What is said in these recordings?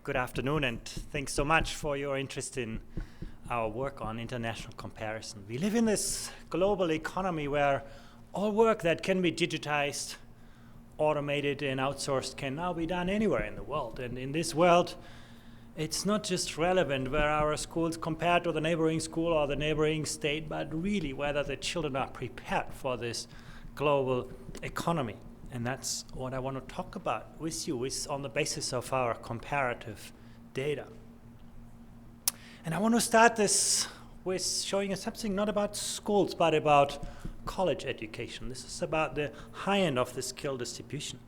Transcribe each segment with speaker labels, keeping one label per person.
Speaker 1: Good afternoon, and thanks so much for your interest in our work on international comparison. We live in this global economy where all work that can be digitized, automated, and outsourced can now be done anywhere in the world. And in this world, it's not just relevant where our schools compare to the neighboring school or the neighboring state, but really whether the children are prepared for this global economy. And that's what I want to talk about with you on the basis of our comparative data. And I want to start this with showing you something not about schools, but about college education. This is about the high end of the skill distribution.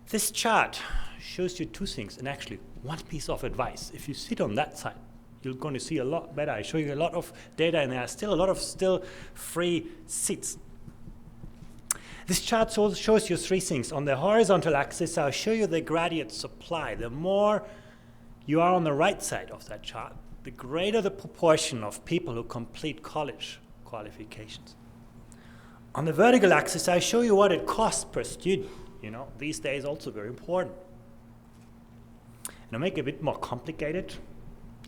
Speaker 1: This chart shows you two things, and actually one piece of advice. If you sit on that side, you're going to see a lot better. I show you a lot of data, and there are still a lot of free seats. This chart shows you three things. On the horizontal axis, I'll show you the gradient supply. The more you are on the right side of that chart, the greater the proportion of people who complete college qualifications. On the vertical axis, I show you what it costs per student. You know, these days also very important. And I'll make it a bit more complicated.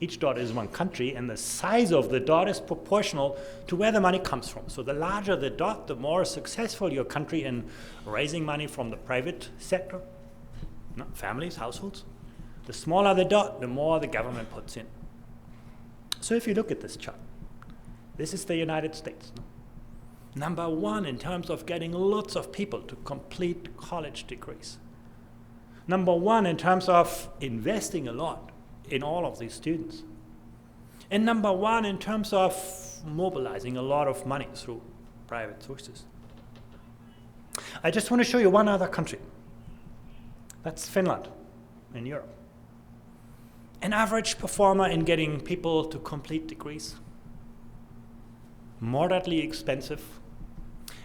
Speaker 1: Each dot is one country, and the size of the dot is proportional to where the money comes from. So the larger the dot, the more successful your country in raising money from the private sector, families, households. The smaller the dot, the more the government puts in. So if you look at this chart, this is the United States. Number one in terms of getting lots of people to complete college degrees. Number one in terms of investing a lot in all of these students. And number one in terms of mobilizing a lot of money through private sources. I just want to show you one other country. That's Finland in Europe. An average performer in getting people to complete degrees. Moderately expensive.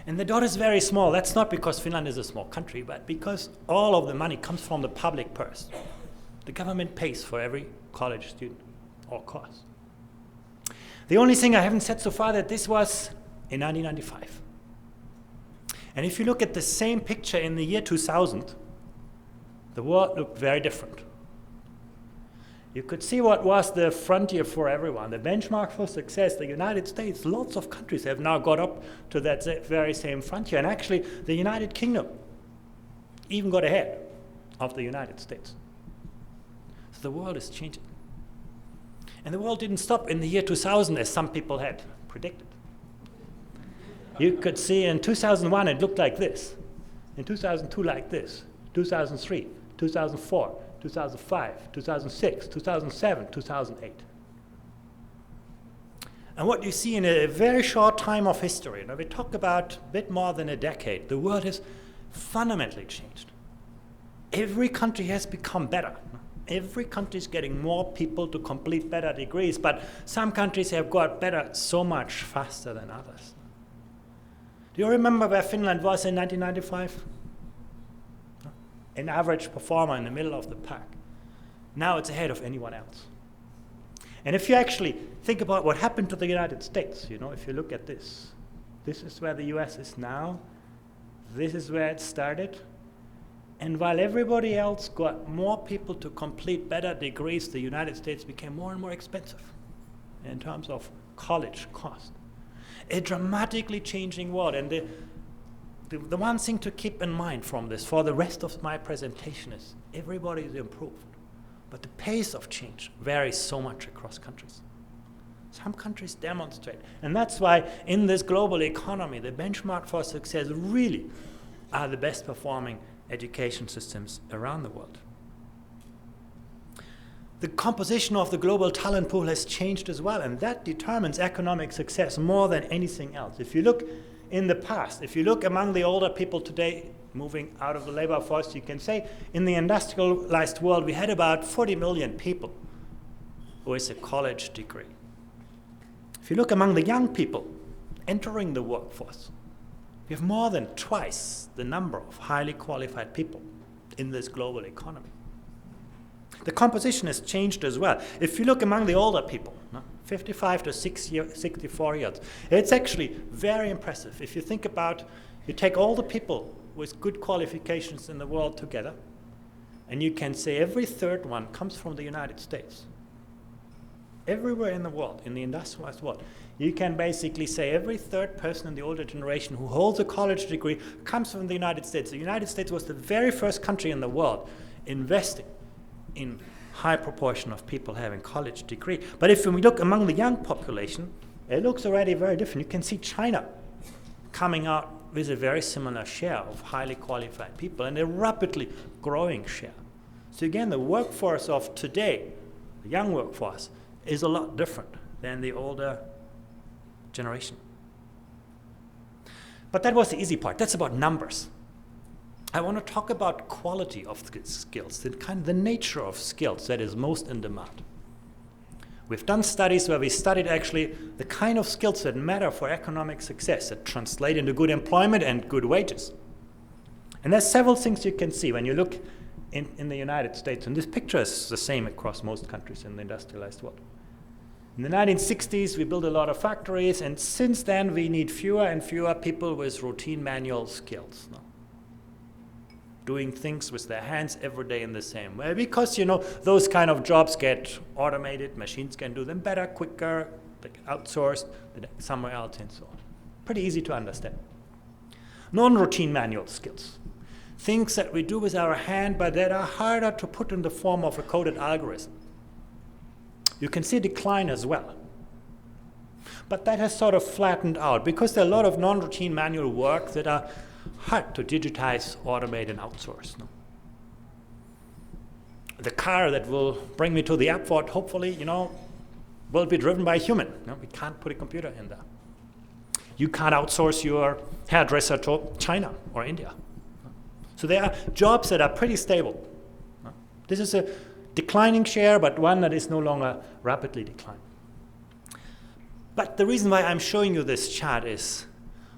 Speaker 1: And the dot is very small. That's not because Finland is a small country, but because all of the money comes from the public purse. The government pays for every college student, or course. The only thing I haven't said so far that this was in 1995. And if you look at the same picture in the year 2000, the world looked very different. You could see what was the frontier for everyone, the benchmark for success. The United States, lots of countries have now got up to that very same frontier. And actually, the United Kingdom even got ahead of the United States. The world is changing. And the world didn't stop in the year 2000 as some people had predicted. You could see in 2001 it looked like this, in 2002 like this, 2003, 2004, 2005, 2006, 2007, 2008. And what you see in a very short time of history, now we talk about a bit more than a decade, the world has fundamentally changed. Every country has become better. Every country is getting more people to complete better degrees, but some countries have got better so much faster than others. Do you remember where Finland was in 1995? An average performer in the middle of the pack. Now it's ahead of anyone else. And if you actually think about what happened to the United States, you know, if you look at this, this is where the US is now, this is where it started. And while everybody else got more people to complete better degrees, the United States became more and more expensive in terms of college cost. A dramatically changing world. And the one thing to keep in mind from this for the rest of my presentation is everybody is improved, but the pace of change varies so much across countries. Some countries demonstrate. And that's why in this global economy, the benchmark for success really are the best performing education systems around the world. The composition of the global talent pool has changed as well, and that determines economic success more than anything else. If you look in the past, if you look among the older people today moving out of the labor force, you can say in the industrialized world we had about 40 million people with a college degree. If you look among the young people entering the workforce, we have more than twice the number of highly qualified people in this global economy. The composition has changed as well. If you look among the older people, 55 to 64 years, it's actually very impressive. If you think about, you take all the people with good qualifications in the world together, And you can say every third one comes from the United States. Everywhere in the world, in the industrialized world, you can basically say every third person in the older generation who holds a college degree comes from the United States. The United States was the very first country in the world investing in high proportion of people having college degree. But if we look among the young population, it looks already very different. You can see China coming out with a very similar share of highly qualified people and a rapidly growing share. So again, the workforce of today, the young workforce, is a lot different than the older generation. But that was the easy part. That's about numbers. I want to talk about quality of skills, the nature of skills that is most in demand. We've done studies where we studied actually the kind of skills that matter for economic success, that translate into good employment and good wages. And there's several things you can see when you look in the United States, and this picture is the same across most countries in the industrialized world. In the 1960s, we built a lot of factories, and since then we need fewer and fewer people with routine manual skills. No? Doing things with their hands every day in the same way, because those kind of jobs get automated, machines can do them better, quicker, they get outsourced somewhere else and so on. Pretty easy to understand. Non-routine manual skills. Things that we do with our hand, but that are harder to put in the form of a coded algorithm. You can see decline as well. But that has sort of flattened out because there are a lot of non-routine manual work that are hard to digitize, automate, and outsource. No? The car that will bring me to the airport, hopefully, will be driven by a human. No? We can't put a computer in there. You can't outsource your hairdresser to China or India. So there are jobs that are pretty stable. This is a declining share, but one that is no longer rapidly declining. But the reason why I'm showing you this chart is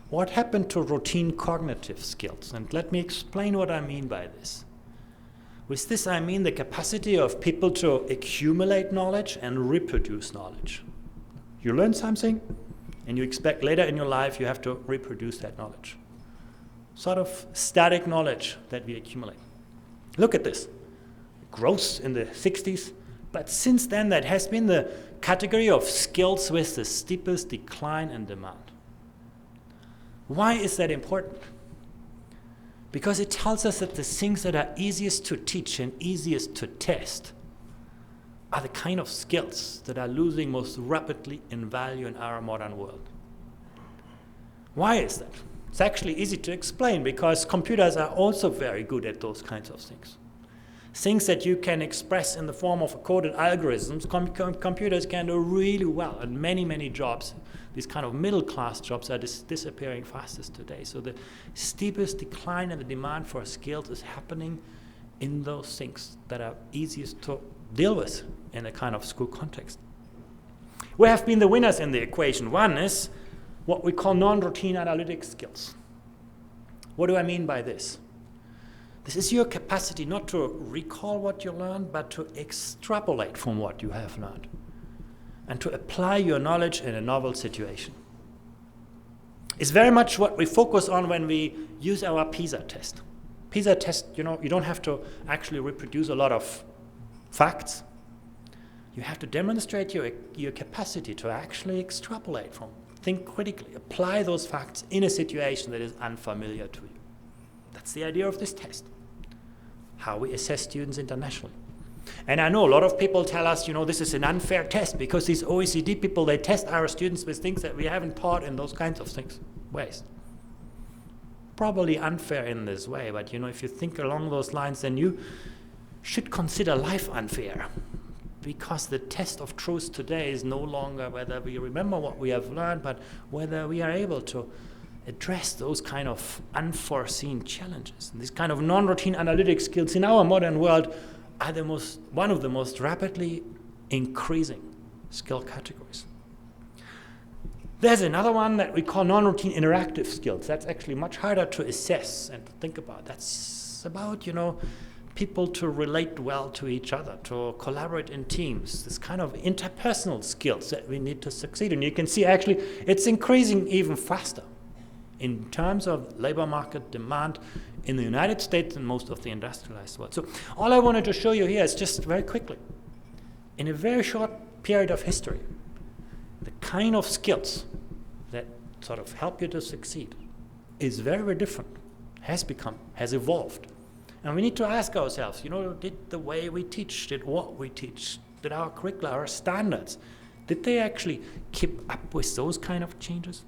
Speaker 1: what happened to routine cognitive skills. And let me explain what I mean by this. With this, I mean the capacity of people to accumulate knowledge and reproduce knowledge. You learn something, and you expect later in your life you have to reproduce that knowledge. Sort of static knowledge that we accumulate. Look at this. Growth in the 60s, but since then that has been the category of skills with the steepest decline in demand. Why is that important? Because it tells us that the things that are easiest to teach and easiest to test are the kind of skills that are losing most rapidly in value in our modern world. Why is that? It's actually easy to explain because computers are also very good at those kinds of things. Things that you can express in the form of coded algorithms, computers can do really well, and many jobs, these kind of middle-class jobs are disappearing fastest today. So the steepest decline in the demand for skills is happening in those things that are easiest to deal with in a kind of school context. We have been the winners in the equation. One is what we call non-routine analytic skills. What do I mean by this? This is your capacity not to recall what you learned, but to extrapolate from what you have learned and to apply your knowledge in a novel situation. It's very much what we focus on when we use our PISA test. PISA test, you don't have to actually reproduce a lot of facts. You have to demonstrate your capacity to actually extrapolate from, think critically, apply those facts in a situation that is unfamiliar to you. That's the idea of this test, how we assess students internationally. And I know a lot of people tell us, this is an unfair test because these OECD people, they test our students with things that we haven't taught in those kinds of ways. Probably unfair in this way, but if you think along those lines, then you should consider life unfair. Because the test of truth today is no longer whether we remember what we have learned, but whether we are able to address those kind of unforeseen challenges. And these kind of non-routine analytic skills in our modern world are one of the most rapidly increasing skill categories. There's another one that we call non-routine interactive skills. That's actually much harder to assess and to think about. That's about, people to relate well to each other, to collaborate in teams, this kind of interpersonal skills that we need to succeed. And you can see actually it's increasing even faster. In terms of labor market demand, in the United States and most of the industrialized world. So all I wanted to show you here is just very quickly, in a very short period of history, the kind of skills that sort of help you to succeed is very, very different, has evolved. And we need to ask ourselves, did the way we teach, did what we teach, did our curricula, our standards, did they actually keep up with those kind of changes?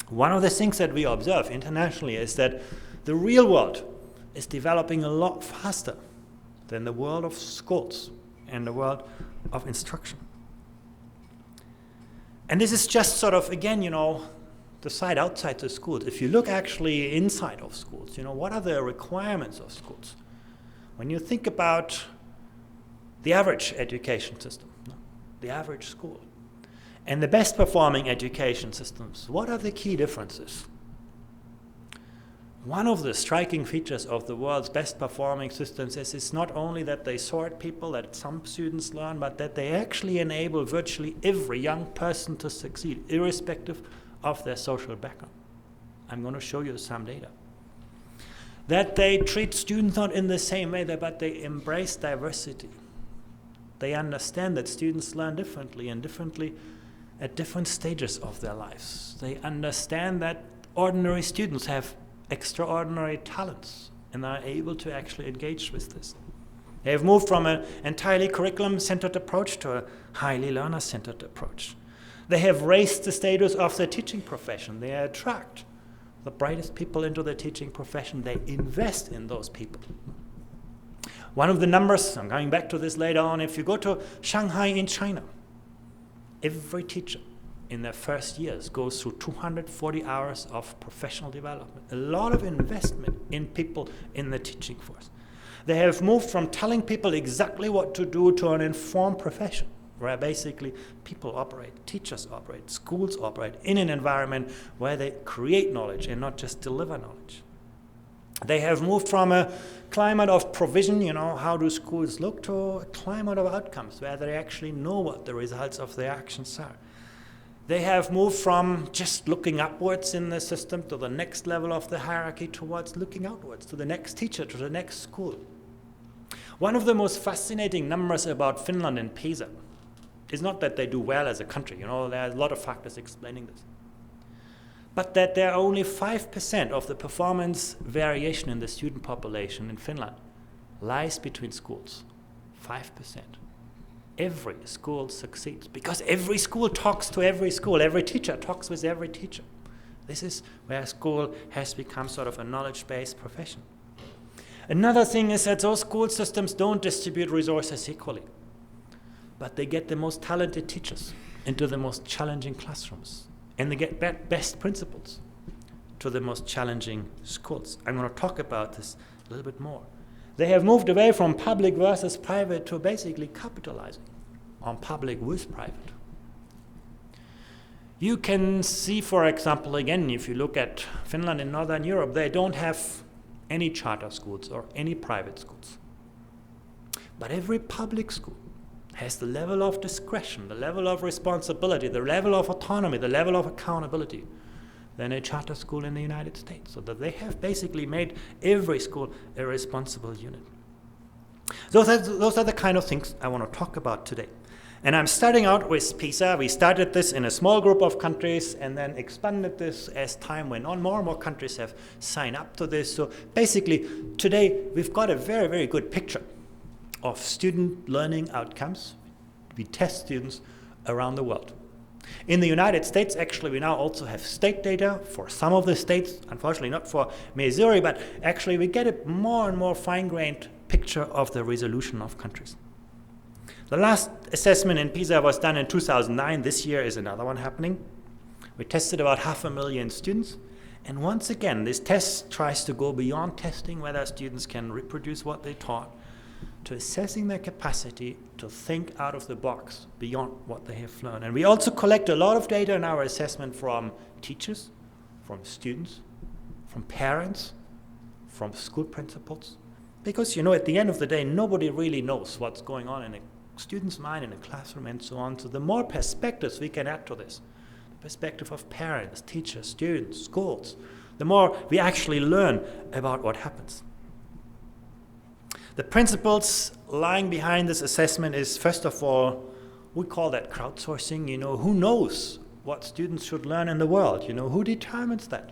Speaker 1: One of the things that we observe internationally is that the real world is developing a lot faster than the world of schools and the world of instruction. And this is just sort of, again, the side outside the schools. If you look actually inside of schools, what are the requirements of schools? When you think about the average education system, the average school, and the best performing education systems, what are the key differences? One of the striking features of the world's best performing systems is it's not only that they sort people, that some students learn, but that they actually enable virtually every young person to succeed, irrespective of their social background. I'm going to show you some data. That they treat students not in the same way, but they embrace diversity. They understand that students learn differently and differently at different stages of their lives. They understand that ordinary students have extraordinary talents and are able to actually engage with this. They have moved from an entirely curriculum-centered approach to a highly learner-centered approach. They have raised the status of the teaching profession. They attract the brightest people into the teaching profession. They invest in those people. One of the numbers, I'm coming back to this later on, if you go to Shanghai in China, every teacher in their first years goes through 240 hours of professional development, a lot of investment in people in the teaching force. They have moved from telling people exactly what to do to an informed profession, where basically people operate, teachers operate, schools operate in an environment where they create knowledge and not just deliver knowledge. They have moved from a climate of provision, how do schools look, to a climate of outcomes, where they actually know what the results of their actions are. They have moved from just looking upwards in the system to the next level of the hierarchy towards looking outwards, to the next teacher, to the next school. One of the most fascinating numbers about Finland and PISA is not that they do well as a country, there are a lot of factors explaining this, but that there are only 5% of the performance variation in the student population in Finland lies between schools. 5%. Every school succeeds because every school talks to every school. Every teacher talks with every teacher. This is where school has become sort of a knowledge-based profession. Another thing is that those school systems don't distribute resources equally, but they get the most talented teachers into the most challenging classrooms, and they get best principals to the most challenging schools. I'm going to talk about this a little bit more. They have moved away from public versus private to basically capitalizing on public with private. You can see, for example, again, if you look at Finland and Northern Europe, they don't have any charter schools or any private schools. But every public school has the level of discretion, the level of responsibility, the level of autonomy, the level of accountability than a charter school in the United States, so that they have basically made every school a responsible unit. Those are the kind of things I want to talk about today. And I'm starting out with PISA. We started this in a small group of countries and then expanded this as time went on. More and more countries have signed up to this. So basically, today we've got a very, very good picture of student learning outcomes. We test students around the world. In the United States, actually, we now also have state data for some of the states, unfortunately not for Missouri, but actually we get a more and more fine-grained picture of the resolution of countries. The last assessment in PISA was done in 2009. This year is another one happening. We tested about 500,000 students. And once again, this test tries to go beyond testing whether students can reproduce what they taught to assessing their capacity to think out of the box beyond what they have learned. And we also collect a lot of data in our assessment from teachers, from students, from parents, from school principals. Because, at the end of the day, nobody really knows what's going on in a student's mind, in a classroom, and so on. So the more perspectives we can add to this, the perspective of parents, teachers, students, schools, the more we actually learn about what happens. The principles lying behind this assessment is, first of all, we call that crowdsourcing. Who knows what students should learn in the world? Who determines that?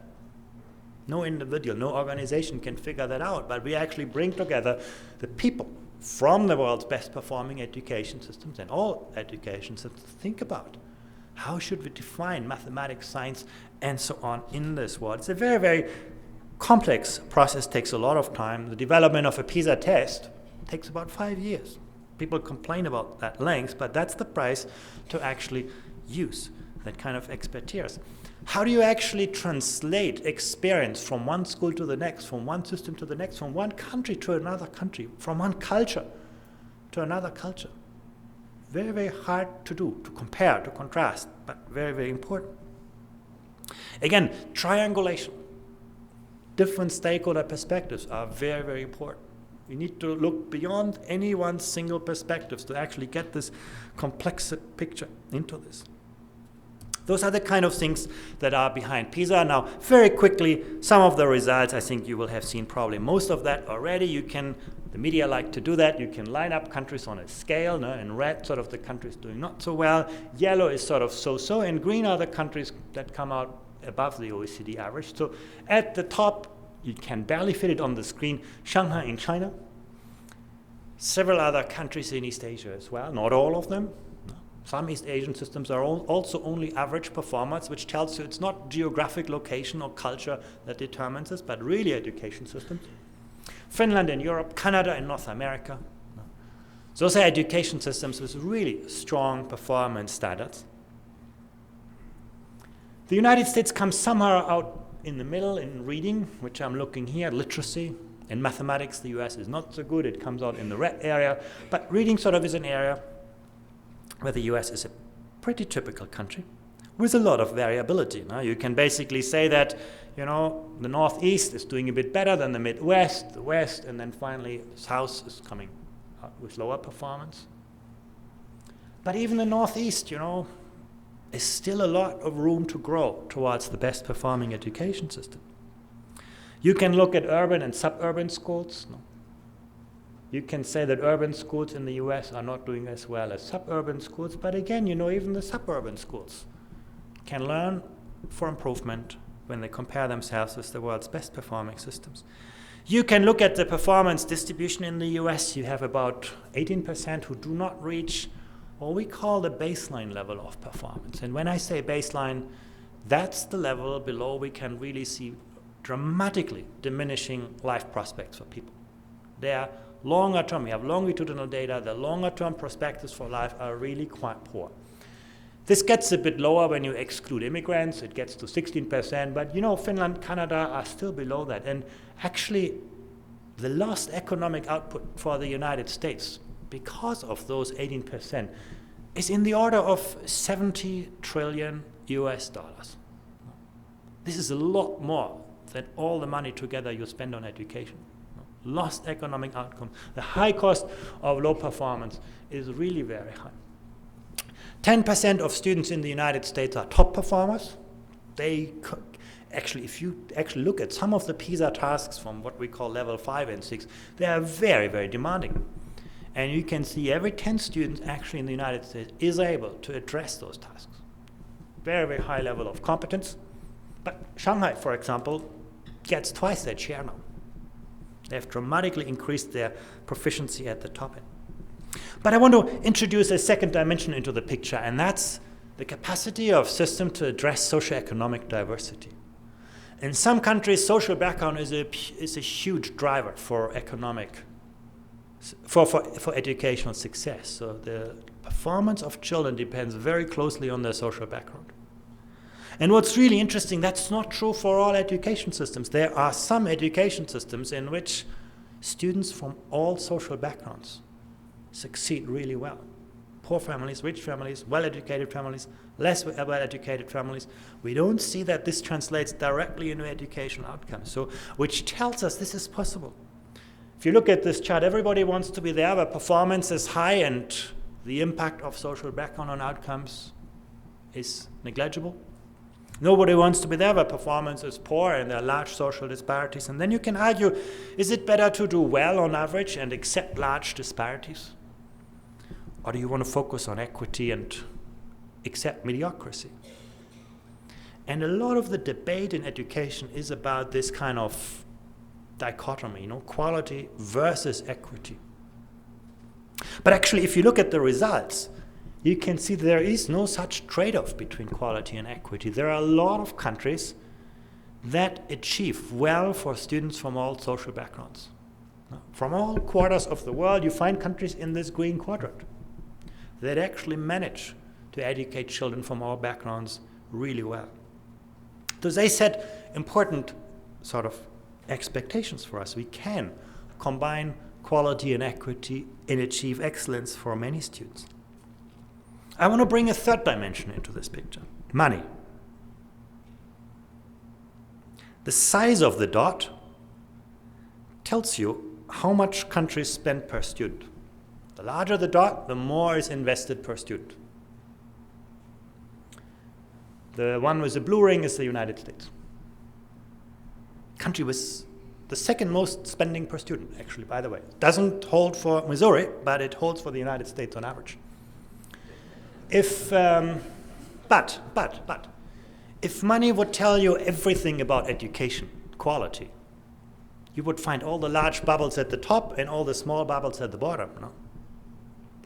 Speaker 1: No individual, no organization can figure that out, but we actually bring together the people from the world's best performing education systems and all education systems to think about how should we define mathematics, science, and so on in this world. It's a very, very complex process, takes a lot of time. The development of a PISA test takes about 5 years. People complain about that length, but that's the price to actually use that kind of expertise. How do you actually translate experience from one school to the next, from one system to the next, from one country to another country, from one culture to another culture? Very, very hard to do, to compare, to contrast, but very, very important. Again, triangulation. Different stakeholder perspectives are very, very important. You need to look beyond any one single perspective to actually get this complex picture into this. Those are the kind of things that are behind PISA. Now, very quickly, some of the results, I think you will have seen probably most of that already. The media like to do that. You can line up countries on a scale. No? In red, sort of the countries doing not so well. Yellow is sort of so-so. And green are the countries that come out above the OECD average. So at the top, you can barely fit it on the screen, Shanghai in China. Several other countries in East Asia as well, not all of them. Some East Asian systems are also only average performers, which tells you it's not geographic location or culture that determines this, but really education systems. Finland in Europe, Canada in North America. Those are education systems with really strong performance standards. The United States comes somehow out in the middle in reading, which I'm looking here, literacy. In mathematics, the US is not so good. It comes out in the red area. But reading sort of is an area where the US is a pretty typical country with a lot of variability. Now, you can basically say that, the Northeast is doing a bit better than the Midwest, the West, and then finally the South is coming out with lower performance. But even the Northeast, is still a lot of room to grow towards the best performing education system. You can look at urban and suburban schools. No. You can say that urban schools in the US are not doing as well as suburban schools, but again, even the suburban schools can learn for improvement when they compare themselves with the world's best performing systems. You can look at the performance distribution in the US. You have about 18% who do not reach what we call the baseline level of performance. And when I say baseline, that's the level below we can really see dramatically diminishing life prospects for people. They are longer term. We have longitudinal data. The longer term perspectives for life are really quite poor. This gets a bit lower when you exclude immigrants. It gets to 16%, but Finland, Canada are still below that. And actually, the lost economic output for the United States because of those 18% is in the order of 70 trillion US dollars. This is a lot more than all the money together you spend on education. Lost economic outcome. The high cost of low performance is really very high. 10% of students in the United States are top performers. If you actually look at some of the PISA tasks from what we call level 5 and 6, they are very, very demanding. And you can see every 10 students actually in the United States is able to address those tasks. Very, very high level of competence. But Shanghai, for example, gets twice that share now. They have dramatically increased their proficiency at the top end. But I want to introduce a second dimension into the picture, and that's the capacity of system to address socioeconomic diversity. In some countries, social background is a huge driver for educational success. So the performance of children depends very closely on their social background. And what's really interesting, that's not true for all education systems. There are some education systems in which students from all social backgrounds succeed really well. Poor families, rich families, well-educated families, less well-educated families. We don't see that this translates directly into educational outcomes, so which tells us this is possible. If you look at this chart, everybody wants to be there, but performance is high and the impact of social background on outcomes is negligible. Nobody wants to be there where performance is poor and there are large social disparities. And then you can argue, is it better to do well on average and accept large disparities? Or do you want to focus on equity and accept mediocrity? And a lot of the debate in education is about this kind of dichotomy, quality versus equity. But actually, if you look at the results, you can see there is no such trade-off between quality and equity. There are a lot of countries that achieve well for students from all social backgrounds. From all quarters of the world, you find countries in this green quadrant that actually manage to educate children from all backgrounds really well. So they set important sort of expectations for us. We can combine quality and equity and achieve excellence for many students. I want to bring a third dimension into this picture, money. The size of the dot tells you how much countries spend per student. The larger the dot, the more is invested per student. The one with the blue ring is the United States. Country with the second most spending per student, actually, by the way. Doesn't hold for Missouri, but it holds for the United States on average. If money would tell you everything about education, quality, you would find all the large bubbles at the top and all the small bubbles at the bottom, no?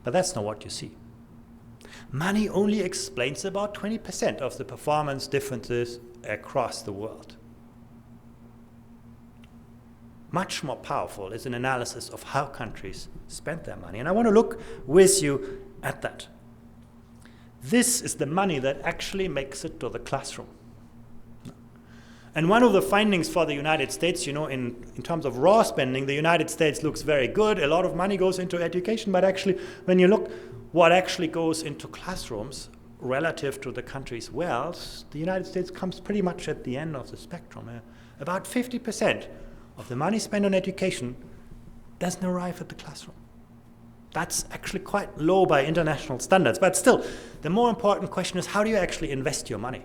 Speaker 1: But that's not what you see. Money only explains about 20% of the performance differences across the world. Much more powerful is an analysis of how countries spend their money. And I want to look with you at that. This is the money that actually makes it to the classroom. And one of the findings for the United States, in terms of raw spending, the United States looks very good. A lot of money goes into education, but actually, when you look what actually goes into classrooms relative to the country's wealth, the United States comes pretty much at the end of the spectrum. About 50% of the money spent on education doesn't arrive at the classroom. That's actually quite low by international standards. But still, the more important question is, how do you actually invest your money?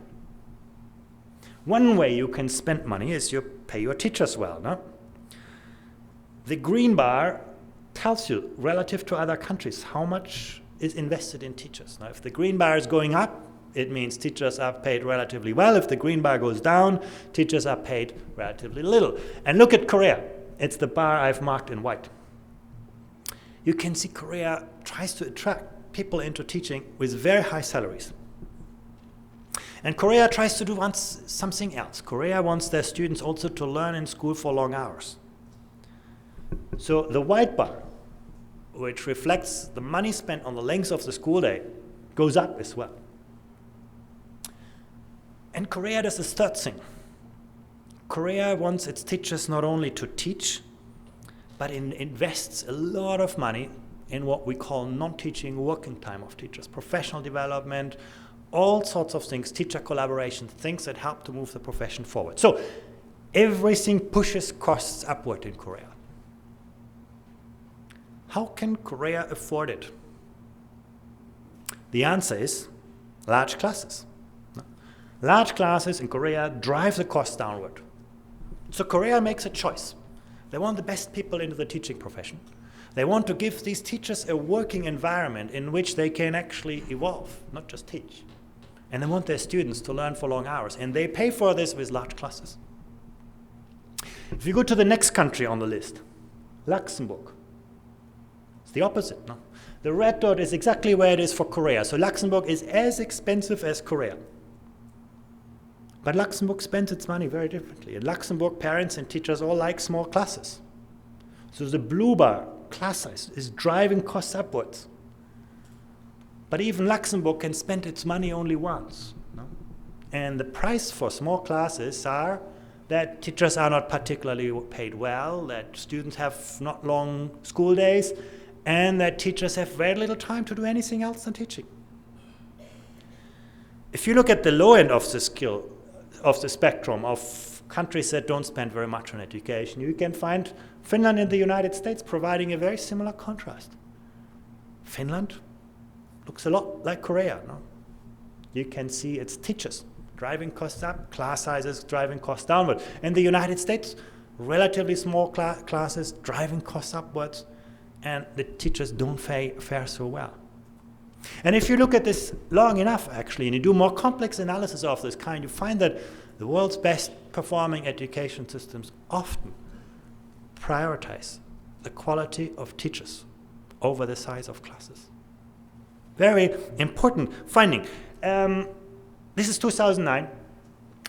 Speaker 1: One way you can spend money is you pay your teachers well, no? The green bar tells you, relative to other countries, how much is invested in teachers. Now, if the green bar is going up, it means teachers are paid relatively well. If the green bar goes down, teachers are paid relatively little. And look at Korea. It's the bar I've marked in white. You can see Korea tries to attract people into teaching with very high salaries. And Korea tries to do something else. Korea wants their students also to learn in school for long hours. So the white bar, which reflects the money spent on the length of the school day, goes up as well. And Korea does this third thing. Korea wants its teachers not only to teach, but invests a lot of money in what we call non-teaching working time of teachers, professional development, all sorts of things, teacher collaboration, things that help to move the profession forward. So everything pushes costs upward in Korea. How can Korea afford it? The answer is large classes. Large classes in Korea drive the cost downward. So Korea makes a choice. They want the best people into the teaching profession. They want to give these teachers a working environment in which they can actually evolve, not just teach. And they want their students to learn for long hours. And they pay for this with large classes. If you go to the next country on the list, Luxembourg, it's the opposite. No? The red dot is exactly where it is for Korea. So Luxembourg is as expensive as Korea. But Luxembourg spends its money very differently. In Luxembourg, parents and teachers all like small classes. So the blue bar, class size, is driving costs upwards. But even Luxembourg can spend its money only once. No? And the price for small classes are that teachers are not particularly paid well, that students have not long school days, and that teachers have very little time to do anything else than teaching. If you look at the low end of the spectrum of countries that don't spend very much on education, you can find Finland and the United States providing a very similar contrast. Finland looks a lot like Korea. No? You can see its teachers driving costs up, class sizes driving costs downward. In the United States, relatively small classes driving costs upwards, and the teachers don't fare so well. And if you look at this long enough, actually, and you do more complex analysis of this kind, you find that the world's best performing education systems often prioritize the quality of teachers over the size of classes. Very important finding. This is 2009.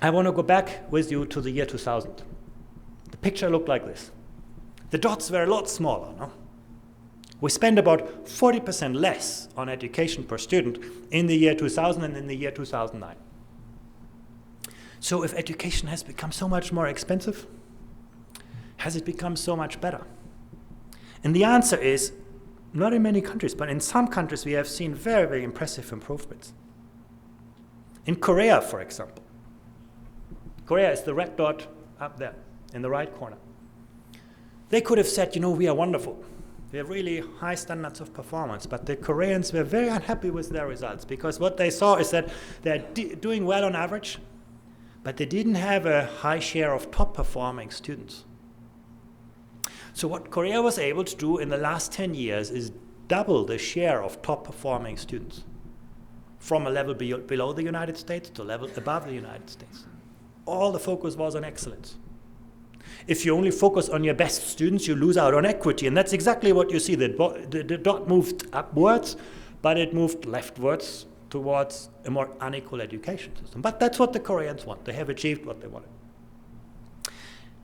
Speaker 1: I want to go back with you to the year 2000. The picture looked like this. The dots were a lot smaller, no? We spend about 40% less on education per student in the year 2000 than in the year 2009. So if education has become so much more expensive, has it become so much better? And the answer is, not in many countries, but in some countries we have seen very, very impressive improvements. In Korea, for example. Korea is the red dot up there in the right corner. They could have said, we are wonderful. We have really high standards of performance, but the Koreans were very unhappy with their results because what they saw is that they're doing well on average, but they didn't have a high share of top performing students. So what Korea was able to do in the last 10 years is double the share of top performing students from a level below the United States to a level above the United States. All the focus was on excellence. If you only focus on your best students, you lose out on equity, and that's exactly what you see. The dot moved upwards, but it moved leftwards towards a more unequal education system. But that's what the Koreans want. They have achieved what they wanted.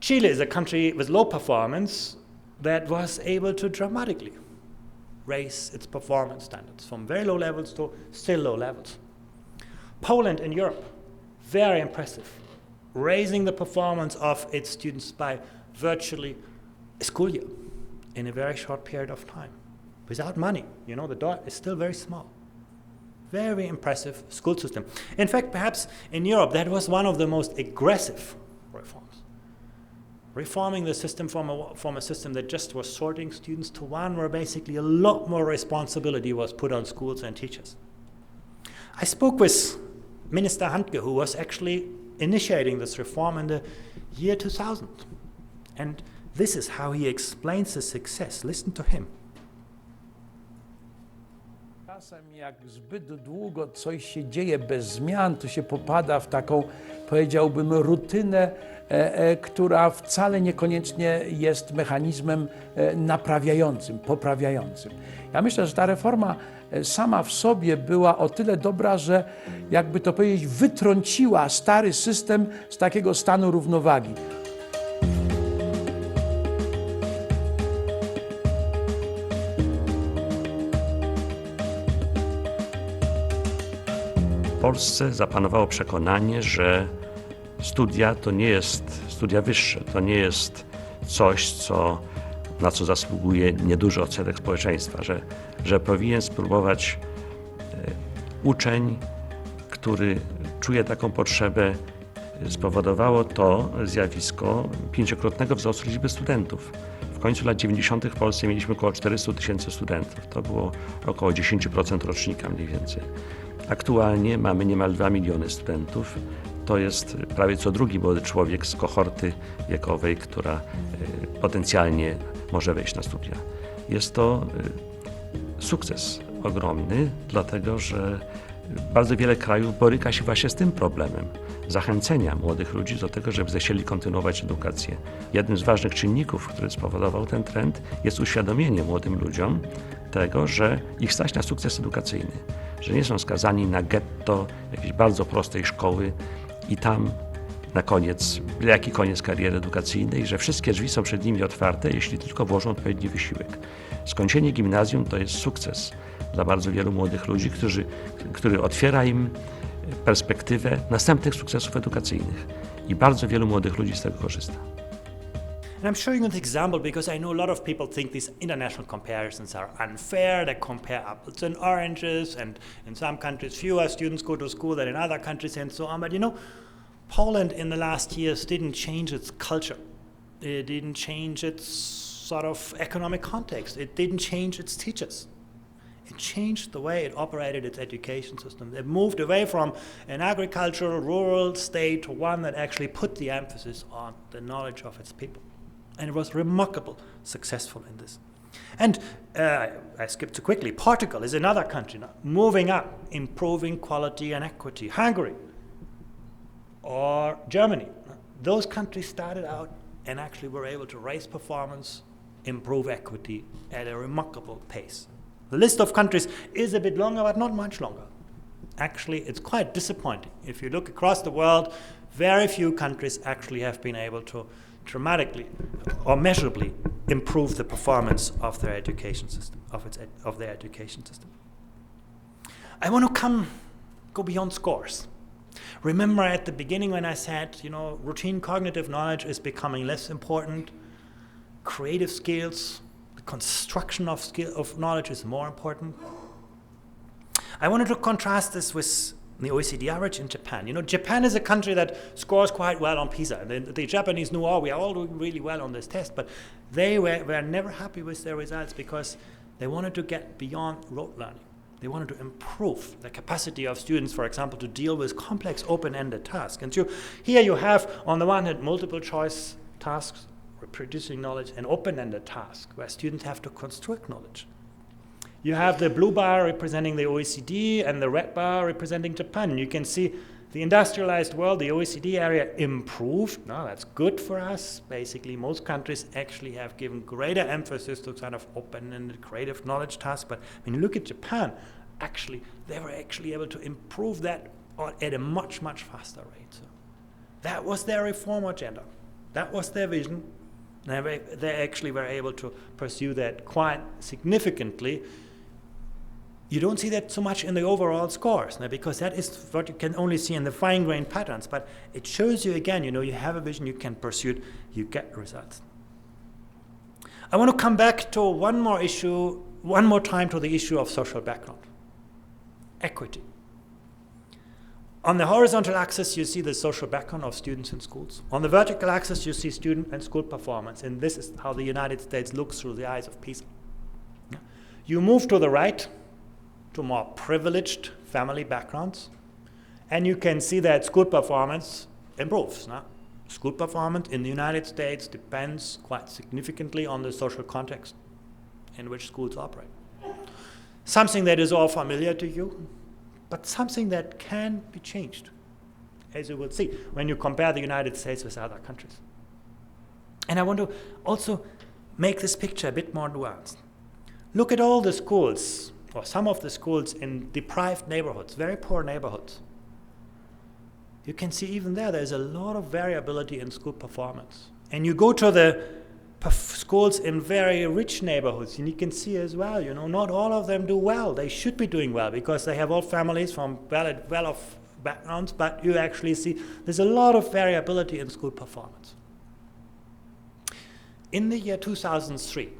Speaker 1: Chile is a country with low performance that was able to dramatically raise its performance standards from very low levels to still low levels. Poland in Europe, very impressive, raising the performance of its students by virtually a school year in a very short period of time. Without money, the dot is still very small. Very impressive school system. In fact, perhaps in Europe, that was one of the most aggressive reforms. Reforming the system from a system that just was sorting students to one where basically a lot more responsibility was put on schools and teachers. I spoke with Minister Handke, who was actually initiating this reform in the year 2000. And this is how he explains the success. Listen to him.
Speaker 2: Czasem jak zbyt długo coś się dzieje bez zmian, to się popada w taką, powiedziałbym, rutynę, która wcale niekoniecznie jest mechanizmem naprawiającym, poprawiającym. Ja myślę, że ta reforma sama w sobie była o tyle dobra, że jakby to powiedzieć, wytrąciła stary system z takiego stanu równowagi.
Speaker 3: W Polsce zapanowało przekonanie, że studia to nie jest, studia wyższe, to nie jest coś, na co zasługuje nieduży odsetek społeczeństwa, że powinien spróbować uczeń, który czuje taką potrzebę, spowodowało to zjawisko 5-krotnego wzrostu liczby studentów. W końcu lat 90. w Polsce mieliśmy około 400 000 studentów. To było około 10% rocznika mniej więcej. Aktualnie mamy niemal 2 miliony studentów. To jest prawie co drugi młody człowiek z kohorty wiekowej, która potencjalnie może wejść na studia. Jest to sukces ogromny, dlatego że bardzo wiele krajów boryka się właśnie z tym problemem zachęcenia młodych ludzi do tego, żeby zechcieli kontynuować edukację. Jednym z ważnych czynników, który spowodował ten trend, jest uświadomienie młodym ludziom tego, że ich stać na sukces edukacyjny, że nie są skazani na getto jakiejś bardzo prostej szkoły i tam na koniec, jaki koniec kariery edukacyjnej, że wszystkie drzwi są przed nimi otwarte, jeśli tylko włożą odpowiedni wysiłek. Skończenie gimnazjum to jest sukces dla bardzo wielu młodych ludzi, który otwiera im perspektywę następnych sukcesów edukacyjnych. I bardzo wielu młodych ludzi z tego korzysta.
Speaker 1: And I'm showing you this example because I know a lot of people think these international comparisons are unfair. They compare apples and oranges, and in some countries fewer students go to school than in other countries and so on. But Poland in the last years didn't change its culture. It didn't change its sort of economic context. It didn't change its teachers. It changed the way it operated its education system. It moved away from an agricultural, rural state to one that actually put the emphasis on the knowledge of its people. And it was remarkably successful in this. And I skipped too quickly. Portugal is another country now, moving up, improving quality and equity. Hungary or Germany. Those countries started out and actually were able to raise performance, improve equity at a remarkable pace. The list of countries is a bit longer, but not much longer. Actually, it's quite disappointing. If you look across the world, very few countries actually have been able to dramatically or measurably improve the performance of their education system, of their education system. I want to go beyond scores. Remember at the beginning when I said, routine cognitive knowledge is becoming less important, creative skills, the construction of knowledge is more important. I wanted to contrast this with the OECD average in Japan. Japan is a country that scores quite well on PISA. And the Japanese knew, we are all doing really well on this test, but they were never happy with their results because they wanted to get beyond rote learning. They wanted to improve the capacity of students, for example, to deal with complex open-ended tasks. And here you have, on the one hand, multiple choice tasks, reproducing knowledge, and open-ended tasks, where students have to construct knowledge. You have the blue bar representing the OECD and the red bar representing Japan. You can see the industrialized world, the OECD area, improved. Now that's good for us. Basically, most countries actually have given greater emphasis to kind of open-ended creative knowledge tasks. But when you look at Japan, they were actually able to improve that at a much, much faster rate. So that was their reform agenda. That was their vision. They actually were able to pursue that quite significantly. You don't see that so much in the overall scores, because that is what you can only see in the fine-grained patterns. But it shows you again, you have a vision, you can pursue it, you get results. I want to come back to one more time to the issue of social background. Equity. On the horizontal axis, you see the social background of students in schools. On the vertical axis, you see student and school performance. And this is how the United States looks through the eyes of PISA. You move to the right, to more privileged family backgrounds, and you can see that school performance improves. School performance in the United States depends quite significantly on the social context in which schools operate. Something that is all familiar to you, but something that can be changed, as you will see when you compare the United States with other countries. And I want to also make this picture a bit more nuanced. Look at all the schools, or some of the schools in deprived neighborhoods, very poor neighborhoods. You can see even there's a lot of variability in school performance. And you go to the schools in very rich neighborhoods, and you can see as well, not all of them do well. They should be doing well because they have all families from well-off backgrounds, but you actually see there's a lot of variability in school performance. In the year 2003,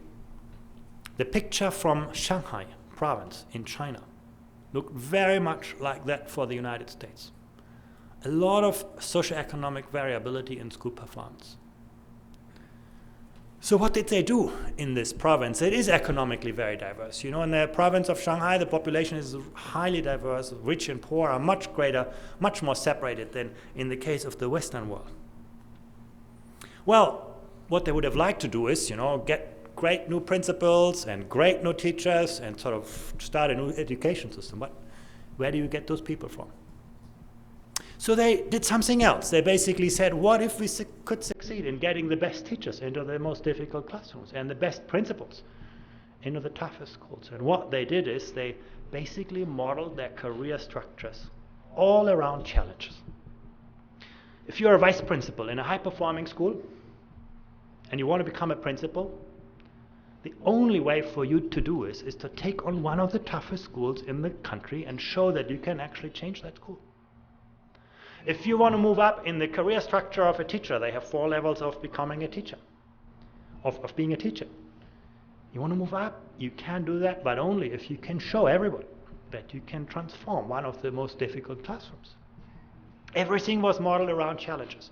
Speaker 1: the picture from Shanghai province in China looked very much like that for the United States. A lot of socioeconomic variability in school performance. So what did they do in this province? It is economically very diverse. In the province of Shanghai, the population is highly diverse. Rich and poor are much greater, much more separated than in the case of the Western world. Well, what they would have liked to do is, get great new principals and great new teachers and sort of start a new education system. But where do you get those people from? So they did something else. They basically said, what if we could succeed in getting the best teachers into the most difficult classrooms and the best principals into the toughest schools? And what they did is they basically modeled their career structures all around challenges. If you're a vice principal in a high-performing school and you want to become a principal, the only way for you to do is to take on one of the toughest schools in the country and show that you can actually change that school. If you want to move up in the career structure of a teacher, they have 4 levels of becoming a teacher, of being a teacher. You want to move up, you can do that, but only if you can show everybody that you can transform one of the most difficult classrooms. Everything was modeled around challenges.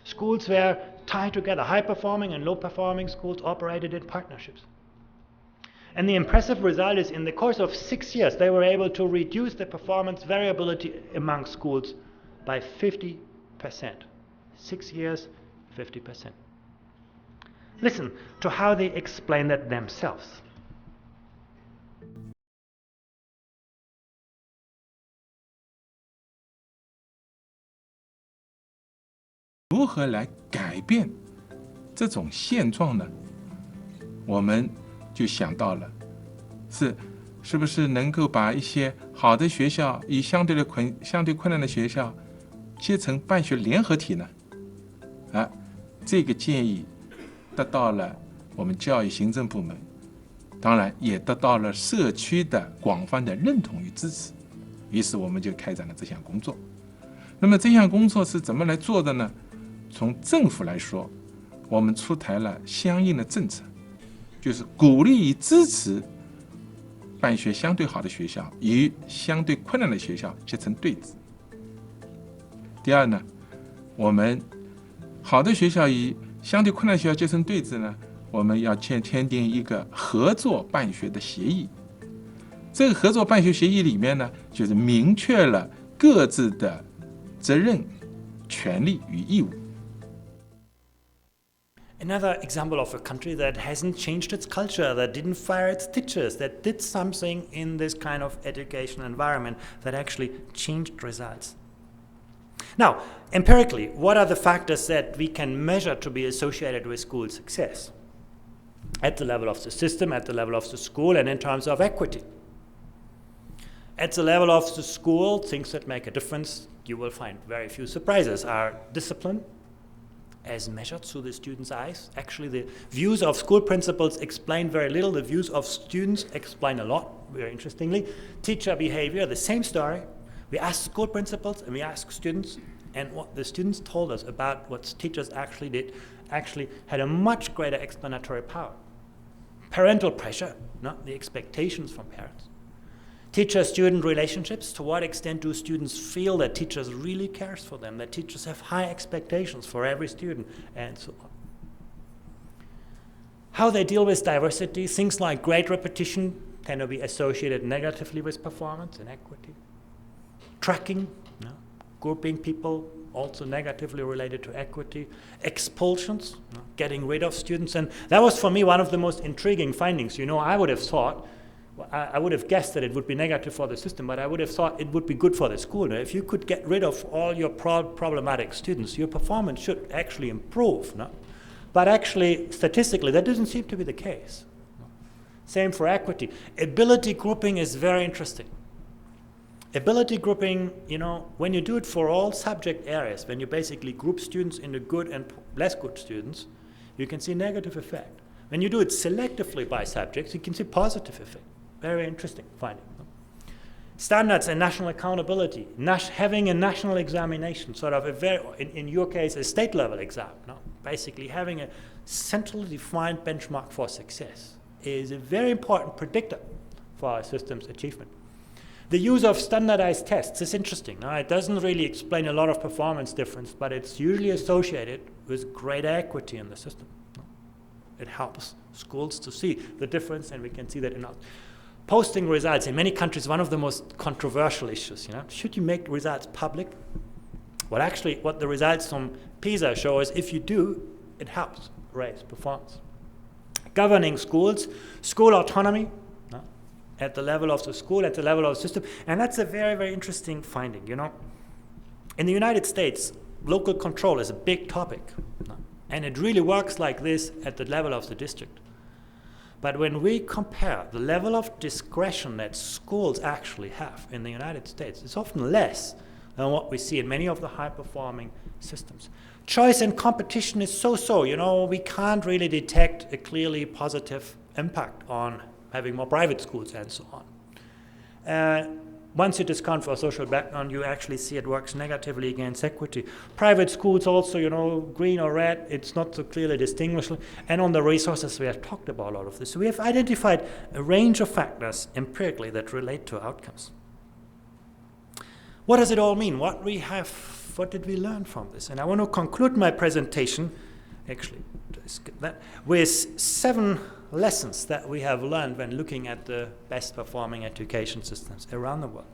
Speaker 1: Schools were tied together. High-performing and low-performing schools operated in partnerships. And the impressive result is in the course of 6 years, they were able to reduce the performance variability among schools by 50%. 6 years, 50%. Listen to how they explain that themselves.
Speaker 4: 如何来改变这种现状呢？我们就想到了，是不是能够把一些好的学校与相对困难的学校结成办学联合体呢？这个建议得到了我们教育行政部门，当然也得到了社区的广泛的认同与支持。于是我们就开展了这项工作。那么这项工作是怎么来做的呢？从政府来说，我们出台了相应的政策，就是鼓励与支持办学相对好的学校与相对困难的学校结成对子。第二呢，我们好的学校与相对困难的学校结成对子呢，我们要签订一个合作办学的协议。这个合作办学协议里面呢，就是明确了各自的责任、权利与义务。
Speaker 1: Another example of a country that hasn't changed its culture, that didn't fire its teachers, that did something in this kind of education environment that actually changed results. Now, empirically, what are the factors that we can measure to be associated with school success? At the level of the system, at the level of the school, and in terms of equity. At the level of the school, things that make a difference, you will find very few surprises, are discipline, as measured through the students' eyes. Actually, the views of school principals explain very little. The views of students explain a lot, very interestingly. Teacher behavior, the same story. We asked school principals and we asked students, and what the students told us about what teachers actually did actually had a much greater explanatory power. Parental pressure, not the expectations from parents. Teacher-student relationships, to what extent do students feel that teachers really cares for them, that teachers have high expectations for every student, and so on. How they deal with diversity, things like grade repetition tend to be associated negatively with performance and equity. Tracking, grouping people, also negatively related to equity. Expulsions, getting rid of students, and that was for me one of the most intriguing findings. I would have thought, I would have guessed that it would be negative for the system, but I would have thought it would be good for the school. If you could get rid of all your problematic students, your performance should actually improve. No? But actually, statistically, that doesn't seem to be the case. Same for equity. Ability grouping is very interesting. Ability grouping, when you do it for all subject areas, when you basically group students into good and less good students, you can see negative effect. When you do it selectively by subjects, you can see positive effect. Very interesting finding. Standards and national accountability. Having a national examination, sort of in your case, a state level exam. Basically having a centrally defined benchmark for success is a very important predictor for our system's achievement. The use of standardized tests is interesting. It doesn't really explain a lot of performance difference, but it's usually associated with greater equity in the system. It helps schools to see the difference, and we can see that in our posting results. In many countries, one of the most controversial issues, should you make results public? Well, actually, what the results from PISA show is if you do, it helps raise performance. Governing schools, school autonomy, at the level of the school, at the level of the system, and that's a very, very interesting finding, In the United States, local control is a big topic. And it really works like this at the level of the district. But when we compare the level of discretion that schools actually have in the United States, it's often less than what we see in many of the high-performing systems. Choice and competition is so-so. We can't really detect a clearly positive impact on having more private schools and so on. Once you discount for social background, you actually see it works negatively against equity. Private schools also, green or red, it's not so clearly distinguishable. And on the resources, we have talked about all of this. So we have identified a range of factors empirically that relate to outcomes. What does it all mean? What did we learn from this? And I want to conclude my presentation, actually, with 7 lessons that we have learned when looking at the best performing education systems around the world.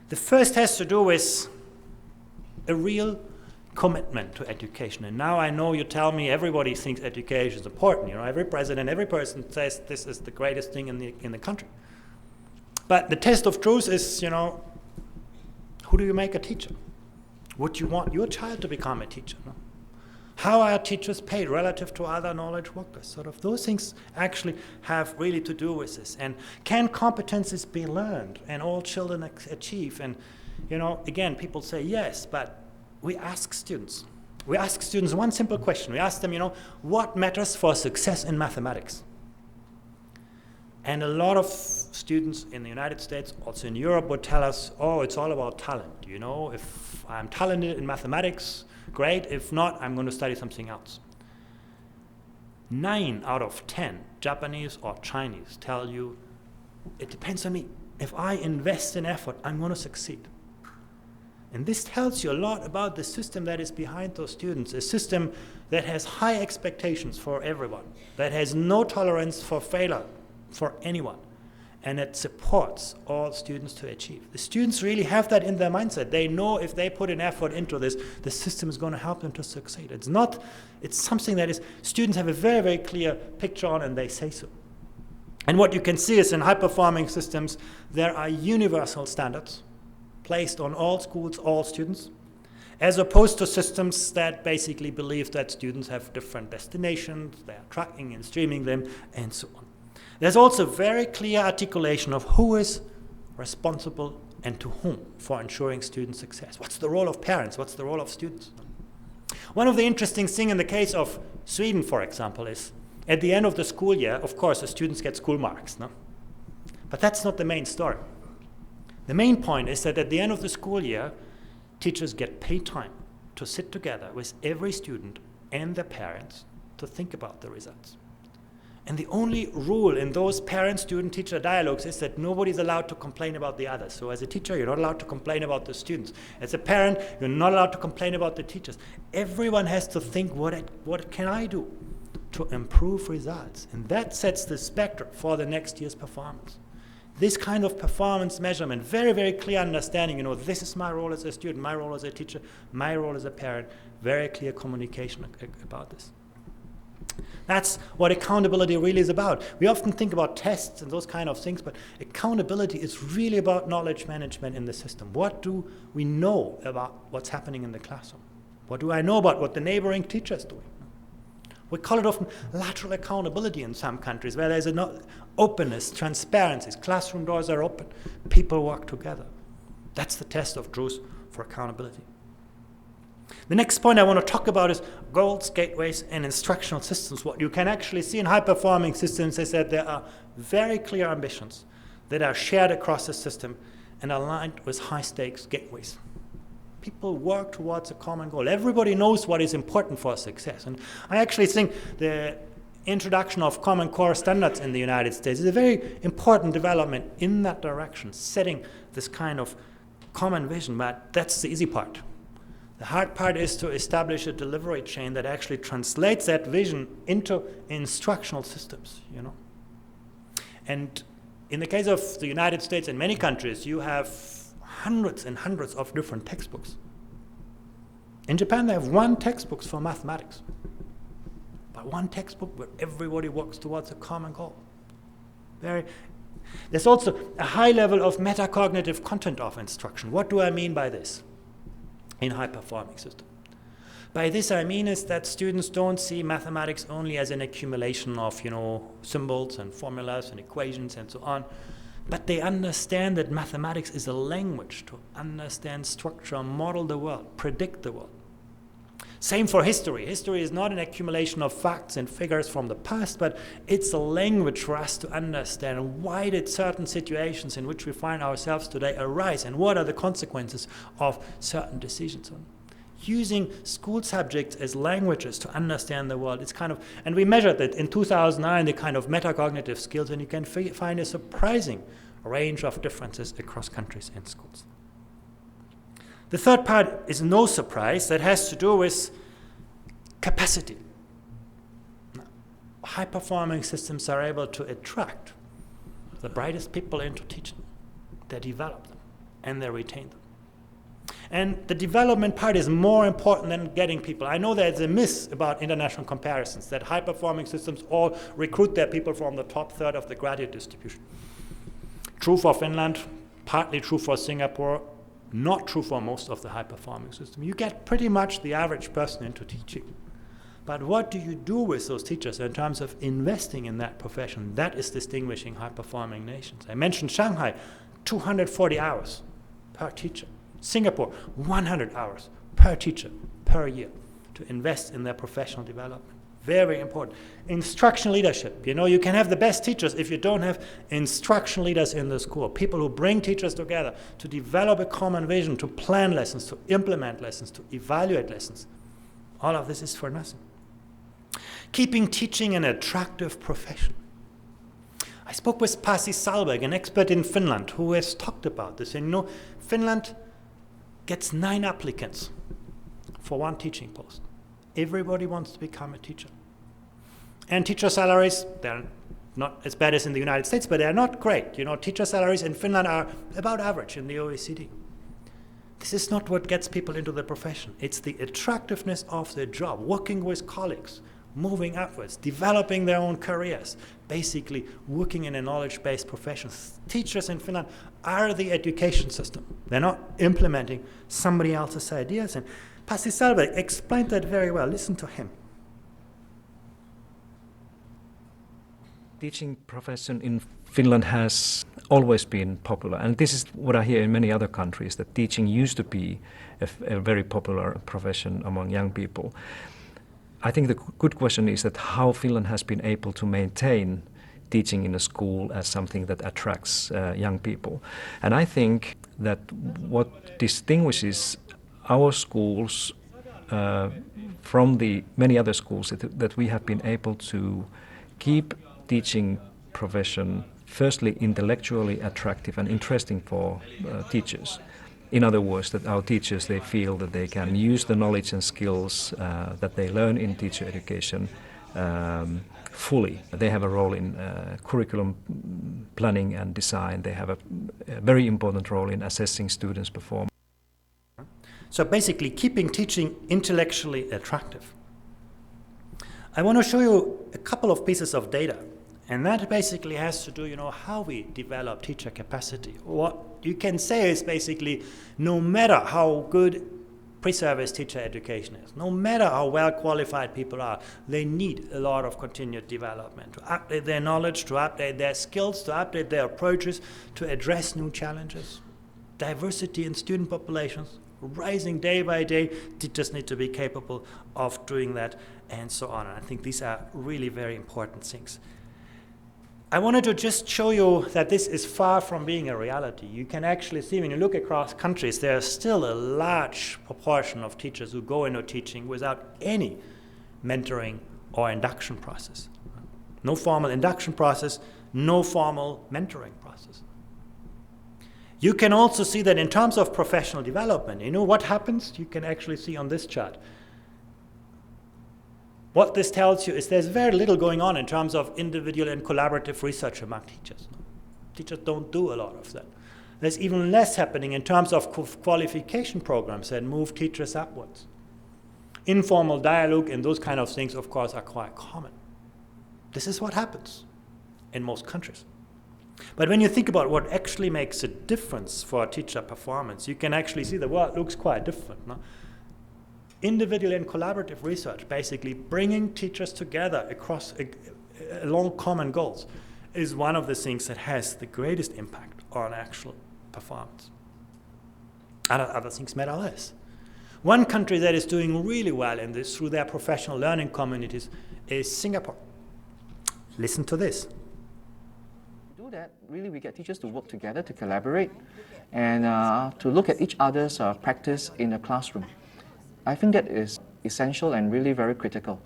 Speaker 1: The first has to do with a real commitment to education. And now I know you tell me everybody thinks education is important. You know, every president, every person says this is the greatest thing in the country. But the test of truth is, you know, who do you make a teacher? Would you want your child to become a teacher? No? How are teachers paid relative to other knowledge workers? Sort of those things actually have really to do with this. And can competencies be learned and all children achieve? And, you know, again, people say yes, but we ask students. We ask students one simple question. We ask them, you know, what matters for success in mathematics? And a lot of students in the United States, also in Europe, would tell us, oh, it's all about talent. You know, if I'm talented in mathematics, great. If not, I'm going to study something else. 9 out of 10 Japanese or Chinese tell you, it depends on me. If I invest in effort, I'm going to succeed. And this tells you a lot about the system that is behind those students, a system that has high expectations for everyone, that has no tolerance for failure for anyone, and it supports all students to achieve. The students really have that in their mindset. They know if they put an effort into this, the system is going to help them to succeed. It's something that is, students have a very, very clear picture on, and they say so. And what you can see is in high-performing systems, there are universal standards placed on all schools, all students, as opposed to systems that basically believe that students have different destinations, they are tracking and streaming them, and so on. There's also very clear articulation of who is responsible and to whom for ensuring student success. What's the role of parents? What's the role of students? One of the interesting things in the case of Sweden, for example, is at the end of the school year, of course, the students get school marks, no? But that's not the main story. The main point is that at the end of the school year, teachers get paid time to sit together with every student and their parents to think about the results. And the only rule in those parent-student-teacher dialogues is that nobody's allowed to complain about the others. So as a teacher, you're not allowed to complain about the students. As a parent, you're not allowed to complain about the teachers. Everyone has to think, what can I do to improve results? And that sets the spectrum for the next year's performance. This kind of performance measurement, very, very clear understanding, you know, this is my role as a student, my role as a teacher, my role as a parent, very clear communication about this. That's what accountability really is about. We often think about tests and those kind of things, but accountability is really about knowledge management in the system. What do we know about what's happening in the classroom? What do I know about what the neighboring teacher is doing? We call it often lateral accountability in some countries, where there's openness, transparency, classroom doors are open, people work together. That's the test of truth for accountability. The next point I want to talk about is goals, gateways, and instructional systems. What you can actually see in high-performing systems is that there are very clear ambitions that are shared across the system and aligned with high-stakes gateways. People work towards a common goal. Everybody knows what is important for success. And I actually think the introduction of common core standards in the United States is a very important development in that direction, setting this kind of common vision, but that's the easy part. The hard part is to establish a delivery chain that actually translates that vision into instructional systems, you know. And in the case of the United States and many countries, you have hundreds and hundreds of different textbooks. In Japan, they have one textbook for mathematics, but one textbook where everybody works towards a common goal. There's also a high level of metacognitive content of instruction. What do I mean by this in high-performing systems? By this I mean is that students don't see mathematics only as an accumulation of, you know, symbols and formulas and equations and so on, but they understand that mathematics is a language to understand structure, model the world, predict the world. Same for history. History is not an accumulation of facts and figures from the past, but it's a language for us to understand why did certain situations in which we find ourselves today arise and what are the consequences of certain decisions. Using school subjects as languages to understand the world, it's kind of, and we measured that in 2009, the kind of metacognitive skills, and you can find a surprising range of differences across countries and schools. The third part is no surprise, that has to do with capacity. high-performing systems are able to attract the brightest people into teaching. They develop them, and they retain them. And the development part is more important than getting people. I know there's a myth about international comparisons, that high-performing systems all recruit their people from the top third of the graduate distribution. True for Finland, partly true for Singapore, not true for most of the high-performing systems. You get pretty much the average person into teaching. But what do you do with those teachers in terms of investing in that profession? That is distinguishing high-performing nations. I mentioned Shanghai, 240 hours per teacher. Singapore, 100 hours per teacher per year to invest in their professional development. Very important. Instruction leadership. You know, you can have the best teachers if you don't have instruction leaders in the school, people who bring teachers together to develop a common vision, to plan lessons, to implement lessons, to evaluate lessons. All of this is for nothing. Keeping teaching an attractive profession. I spoke with Pasi Salberg, an expert in Finland, who has talked about this. And you know, Finland gets 9 applicants for 1 teaching post. Everybody wants to become a teacher. And teacher salaries, they're not as bad as in the United States, but they're not great. You know, teacher salaries in Finland are about average in the OECD. This is not what gets people into the profession. It's the attractiveness of the job, working with colleagues, moving upwards, developing their own careers, basically working in a knowledge-based profession. Teachers in Finland are the education system. They're not implementing somebody else's ideas. And Pasi Salberg explained that very well. Listen to him.
Speaker 5: Teaching profession in Finland has always been popular, and this is what I hear in many other countries, that teaching used to be a very popular profession among young people. I think the good question is that how Finland has been able to maintain teaching in a school as something that attracts young people. And I think that what distinguishes our schools from the many other schools that we have been able to keep teaching profession firstly intellectually attractive and interesting for teachers. In other words, that our teachers, they feel that they can use the knowledge and skills that they learn in teacher education fully. They have a role in curriculum planning and design. They have a very important role in assessing students' performance.
Speaker 1: So basically, keeping teaching intellectually attractive. I want to show you a couple of pieces of data. And that basically has to do, you know, how we develop teacher capacity. What you can say is basically, no matter how good pre-service teacher education is, no matter how well qualified people are, they need a lot of continued development to update their knowledge, to update their skills, to update their approaches, to address new challenges. Diversity in student populations, rising day by day, teachers need to be capable of doing that, and so on. And I think these are really very important things. I wanted to just show you that this is far from being a reality. You can actually see when you look across countries, there's still a large proportion of teachers who go into teaching without any mentoring or induction process. No formal induction process, no formal mentoring process. You can also see that in terms of professional development, you know what happens? You can actually see on this chart. What this tells you is there's very little going on in terms of individual and collaborative research among teachers. Teachers don't do a lot of that. There's even less happening in terms of qualification programs that move teachers upwards. Informal dialogue and those kind of things, of course, are quite common. This is what happens in most countries. But when you think about what actually makes a difference for teacher performance, you can actually see the world looks quite different. No? Individual and collaborative research, basically bringing teachers together across along common goals, is one of the things that has the greatest impact on actual performance. Other things matter less. One country that is doing really well in this through their professional learning communities is Singapore. Listen to this.
Speaker 6: To do that, really we get teachers to work together, to collaborate, and to look at each other's practice in the classroom. I think that is essential and really very critical,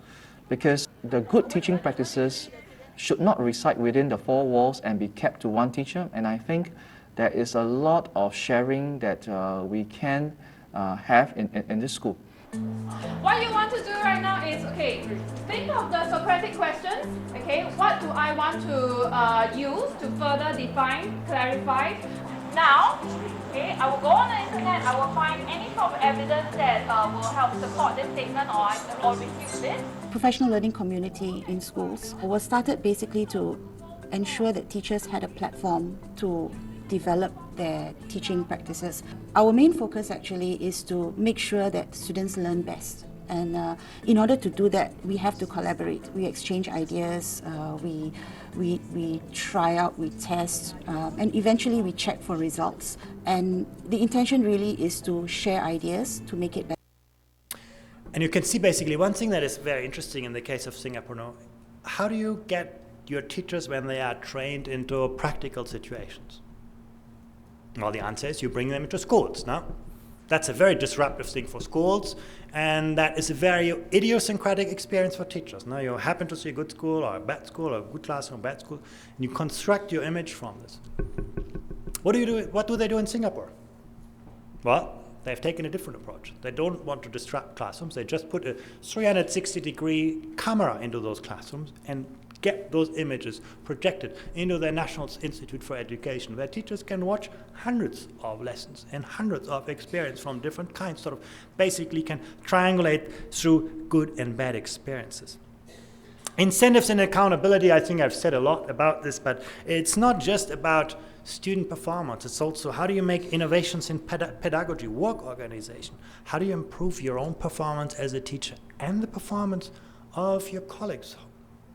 Speaker 6: because the good teaching practices should not reside within the 4 walls and be kept to one teacher, and I think there is a lot of sharing that we can have in this school.
Speaker 7: What you want to do right now is, okay, think of the Socratic questions, okay, what do I want to use to further define, clarify? Now, okay, I will go on the internet, I will find any sort of evidence that will help support this statement or refute it.
Speaker 8: Professional learning community in schools was started basically to ensure that teachers had a platform to develop their teaching practices. Our main focus actually is to make sure that students learn best. And in order to do that, we have to collaborate. We exchange ideas, we try out, we test, and eventually we check for results. And the intention really is to share ideas to make it better.
Speaker 1: And you can see basically one thing that is very interesting in the case of Singapore now. How do you get your teachers when they are trained into practical situations? Well, the answer is you bring them into schools. Now, that's a very disruptive thing for schools, and that is a very idiosyncratic experience for teachers. Now, you happen to see a good school or a bad school or a good classroom, bad school, and you construct your image from this. What do they do in Singapore? Well, they've taken a different approach. They don't want to disrupt classrooms. They just put a 360-degree camera into those classrooms and get those images projected into their National Institute for Education, where teachers can watch hundreds of lessons and hundreds of experience from different kinds, sort of basically can triangulate through good and bad experiences. Incentives and accountability, I think I've said a lot about this, but it's not just about student performance. It's also how do you make innovations in pedagogy, work organization? How do you improve your own performance as a teacher and the performance of your colleagues?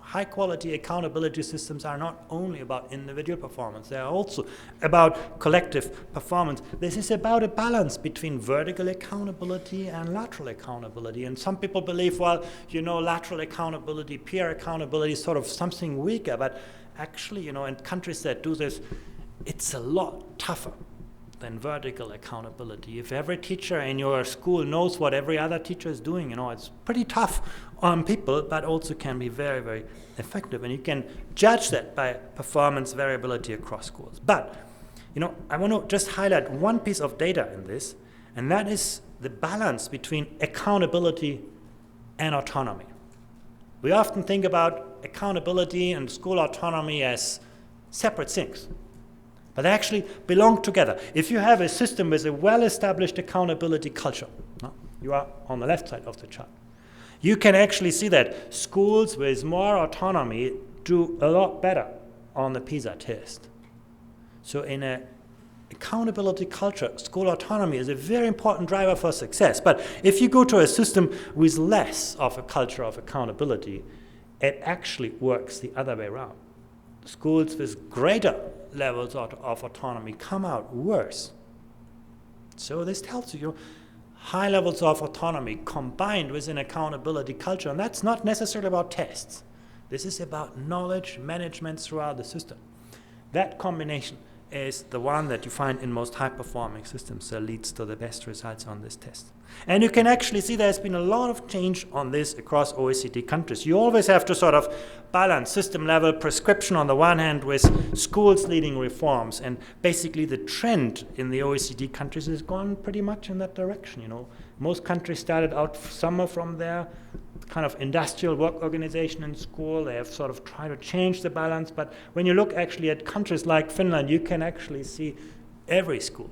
Speaker 1: High-quality accountability systems are not only about individual performance, they are also about collective performance. This is about a balance between vertical accountability and lateral accountability. And some people believe, well, you know, lateral accountability, peer accountability is sort of something weaker, but actually, you know, in countries that do this, it's a lot tougher than vertical accountability. If every teacher in your school knows what every other teacher is doing, you know, it's pretty tough on people, but also can be very, very effective. And you can judge that by performance variability across schools. But, you know, I want to just highlight one piece of data in this, and that is the balance between accountability and autonomy. We often think about accountability and school autonomy as separate things, but they actually belong together. If you have a system with a well-established accountability culture, you are on the left side of the chart, you can actually see that schools with more autonomy do a lot better on the PISA test. So in an accountability culture, school autonomy is a very important driver for success. But if you go to a system with less of a culture of accountability, it actually works the other way around. Schools with greater levels of autonomy come out worse. So this tells you, high levels of autonomy combined with an accountability culture, and that's not necessarily about tests. This is about knowledge management throughout the system. That combination is the one that you find in most high-performing systems that leads to the best results on this test. And you can actually see there's been a lot of change on this across OECD countries. You always have to sort of balance system-level prescription on the one hand with schools leading reforms. And basically the trend in the OECD countries has gone pretty much in that direction. You know, most countries started out somewhere from their kind of industrial work organization in school. They have sort of tried to change the balance. But when you look actually at countries like Finland, you can actually see every school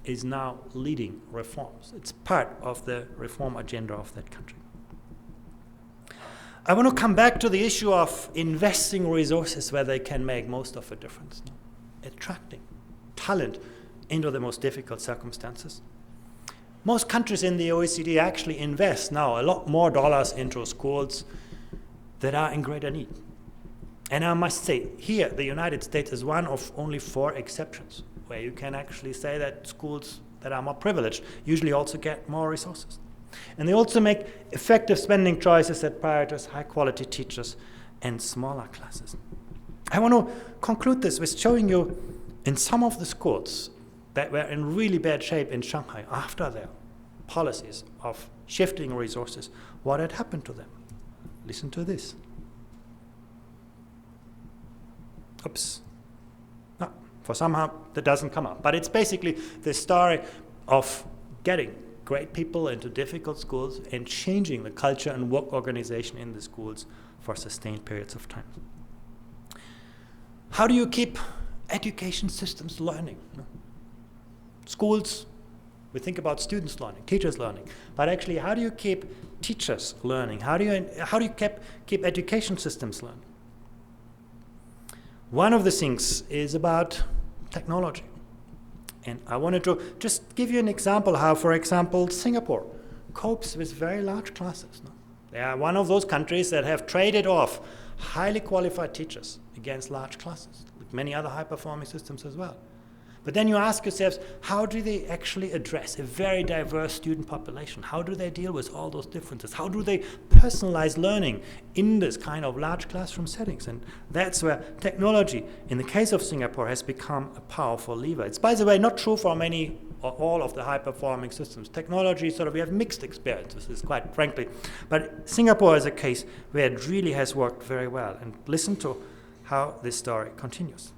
Speaker 1: is now leading reforms. It's part of the reform agenda of that country. I want to come back to the issue of investing resources where they can make most of a difference. Attracting talent into the most difficult circumstances. Most countries in the OECD actually invest now a lot more dollars into schools that are in greater need. And I must say, here, the United States is one of only 4 exceptions, where you can actually say that schools that are more privileged usually also get more resources. And they also make effective spending choices that prioritize high-quality teachers and smaller classes. I want to conclude this with showing you in some of the schools that were in really bad shape in Shanghai after their policies of shifting resources, what had happened to them. Listen to this. Oops. For somehow that doesn't come up. But it's basically the story of getting great people into difficult schools and changing the culture and work organization in the schools for sustained periods of time. How do you keep education systems learning? Schools, we think about students learning, teachers learning, but actually how do you keep teachers learning? How do you keep education systems learning? One of the things is about technology. And I wanted to just give you an example how, for example, Singapore copes with very large classes. They are one of those countries that have traded off highly qualified teachers against large classes, like many other high-performing systems as well. But then you ask yourselves, how do they actually address a very diverse student population? How do they deal with all those differences? How do they personalize learning in this kind of large classroom settings? And that's where technology, in the case of Singapore, has become a powerful lever. It's, by the way, not true for many or all of the high-performing systems. Technology, we have mixed experiences, quite frankly. But Singapore is a case where it really has worked very well. And listen to how this story continues.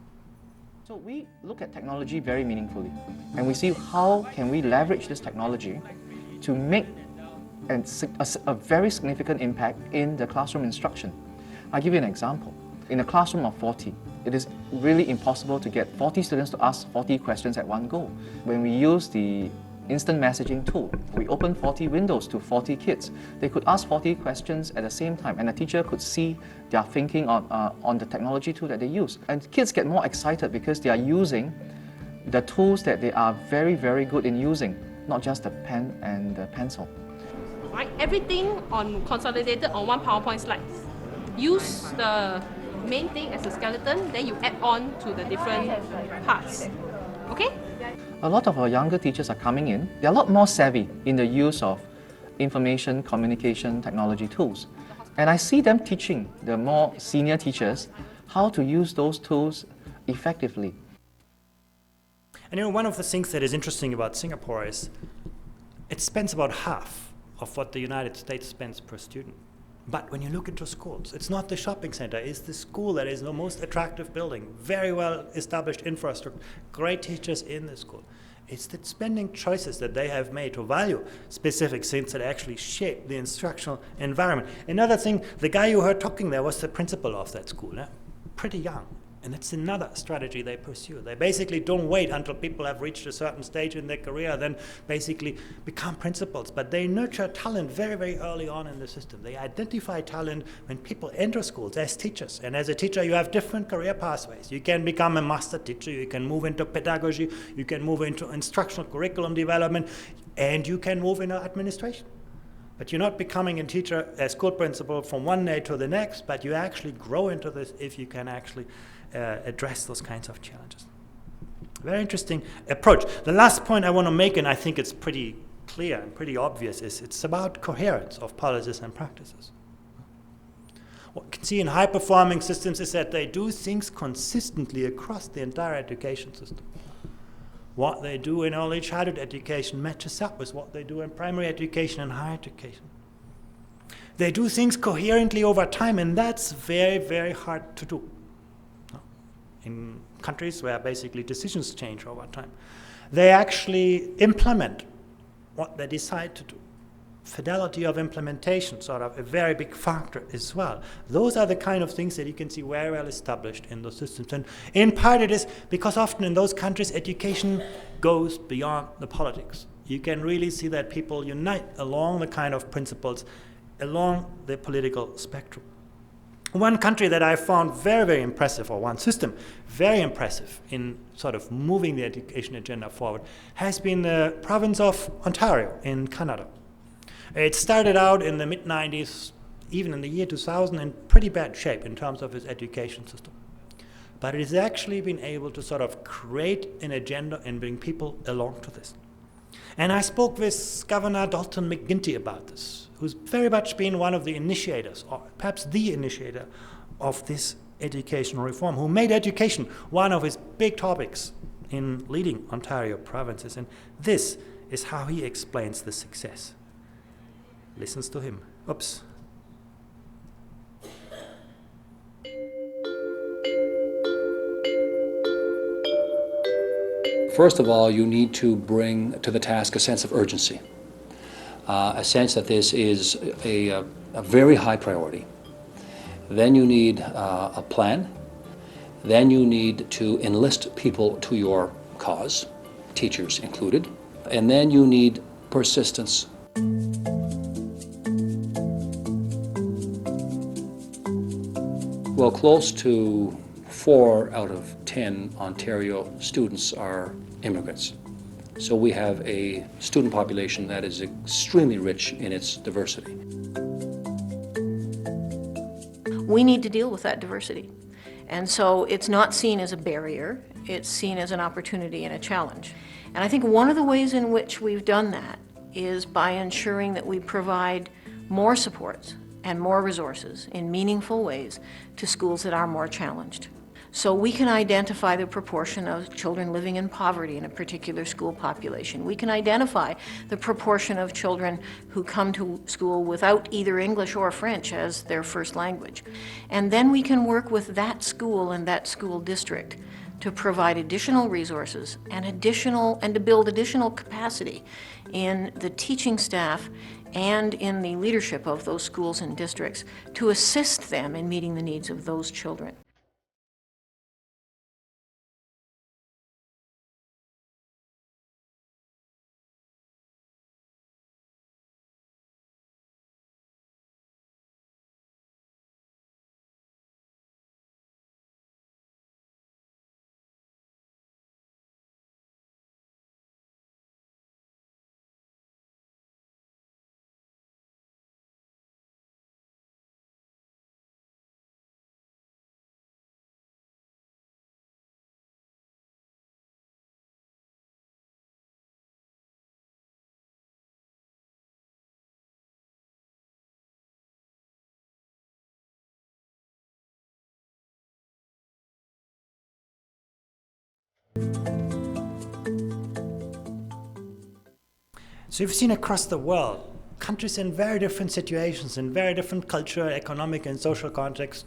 Speaker 6: So we look at technology very meaningfully, and we see how can we leverage this technology to make a very significant impact in the classroom instruction. I'll give you an example. In a classroom of 40, it is really impossible to get 40 students to ask 40 questions at one go. When we use the instant messaging tool, we open 40 windows to 40 kids. They could ask 40 questions at the same time, and the teacher could see their thinking on the technology tool that they use. And kids get more excited because they are using the tools that they are very, very good in using, not just the pen and the pencil.
Speaker 9: Right, everything consolidated on one PowerPoint slide. Use the main thing as a skeleton, then you add on to the different parts. Okay?
Speaker 6: A lot of our younger teachers are coming in. They're a lot more savvy in the use of information communication technology tools. And I see them teaching the more senior teachers how to use those tools effectively.
Speaker 1: And one of the things that is interesting about Singapore is it spends about half of what the United States spends per student. But when you look into schools, it's not the shopping center, it's the school that is the most attractive building, very well established infrastructure, great teachers in the school. It's the spending choices that they have made to value specific things that actually shape the instructional environment. Another thing, the guy you heard talking there was the principal of that school, pretty young. And that's another strategy they pursue. They basically don't wait until people have reached a certain stage in their career, then basically become principals. But they nurture talent very, very early on in the system. They identify talent when people enter schools as teachers. And as a teacher, you have different career pathways. You can become a master teacher, you can move into pedagogy, you can move into instructional curriculum development, and you can move into administration. But you're not becoming a teacher, a school principal from one day to the next, but you actually grow into this if you can actually address those kinds of challenges. Very interesting approach. The last point I want to make, and I think it's pretty clear and pretty obvious, is it's about coherence of policies and practices. What you can see in high-performing systems is that they do things consistently across the entire education system. What they do in early childhood education matches up with what they do in primary education and higher education. They do things coherently over time, and that's very, very hard to do in countries where basically decisions change over time. They actually implement what they decide to do. Fidelity of implementation, sort of a very big factor as well. Those are the kind of things that you can see very well established in those systems. And in part it is because often in those countries education goes beyond the politics. You can really see that people unite along the kind of principles along the political spectrum. One country that I found very, very impressive, or one system very impressive in sort of moving the education agenda forward, has been the province of Ontario in Canada. It started out in the mid-90s, even in the year 2000, in pretty bad shape in terms of its education system. But it has actually been able to sort of create an agenda and bring people along to this. And I spoke with Governor Dalton McGuinty about this, who's very much been one of the initiators, or perhaps the initiator of this educational reform, who made education one of his big topics in leading Ontario provinces. And this is how he explains the success. Listens to him. Oops.
Speaker 10: First of all, you need to bring to the task a sense of urgency. a sense that this is a very high priority. Then you need a plan. Then you need to enlist people to your cause, teachers included. And then you need persistence. Well, close to 4 out of 10 Ontario students are immigrants. So we have a student population that is extremely rich in its diversity.
Speaker 11: We need to deal with that diversity. And so it's not seen as a barrier, it's seen as an opportunity and a challenge. And I think one of the ways in which we've done that is by ensuring that we provide more supports and more resources in meaningful ways to schools that are more challenged. So we can identify the proportion of children living in poverty in a particular school population. We can identify the proportion of children who come to school without either English or French as their first language. And then we can work with that school and that school district to provide additional resources and to build additional capacity in the teaching staff and in the leadership of those schools and districts to assist them in meeting the needs of those children.
Speaker 1: So you've seen across the world, countries in very different situations, in very different cultural, economic, and social contexts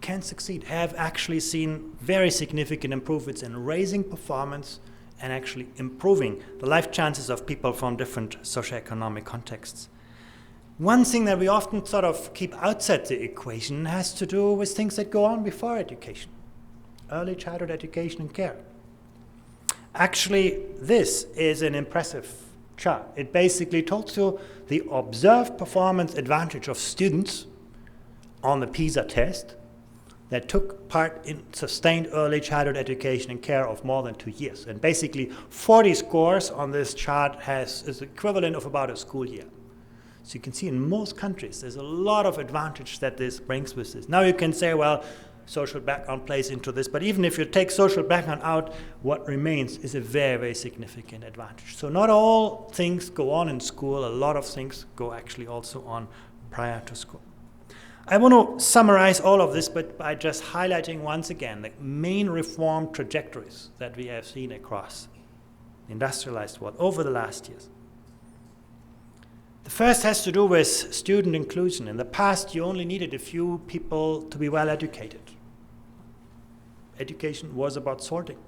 Speaker 1: can succeed, have actually seen very significant improvements in raising performance and actually improving the life chances of people from different socioeconomic contexts. One thing that we often sort of keep outside the equation has to do with things that go on before education, early childhood education and care. Actually, this is an impressive chart. It basically tells you the observed performance advantage of students on the PISA test that took part in sustained early childhood education and care of more than 2 years. And basically 40 scores on this chart is equivalent of about a school year. So you can see in most countries there's a lot of advantage that this brings with this. Now you can say, well, social background plays into this, but even if you take social background out, what remains is a very, very significant advantage. So not all things go on in school, a lot of things go actually also on prior to school. I want to summarize all of this, but by just highlighting once again the main reform trajectories that we have seen across the industrialized world over the last years. The first has to do with student inclusion. In the past, you only needed a few people to be well educated. Education was about sorting.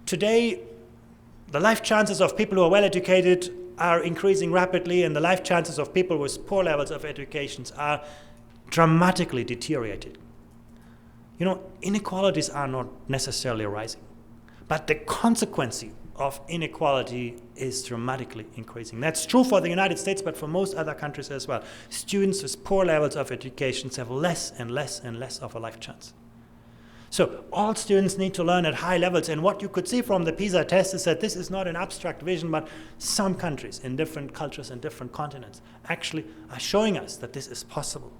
Speaker 1: Today, the life chances of people who are well educated are increasing rapidly, and the life chances of people with poor levels of education are dramatically deteriorating. You know, inequalities are not necessarily rising, but the consequence of inequality is dramatically increasing. That's true for the United States, but for most other countries as well. Students with poor levels of education have less and less and less of a life chance. So all students need to learn at high levels, and what you could see from the PISA test is that this is not an abstract vision, but some countries in different cultures and different continents actually are showing us that this is possible.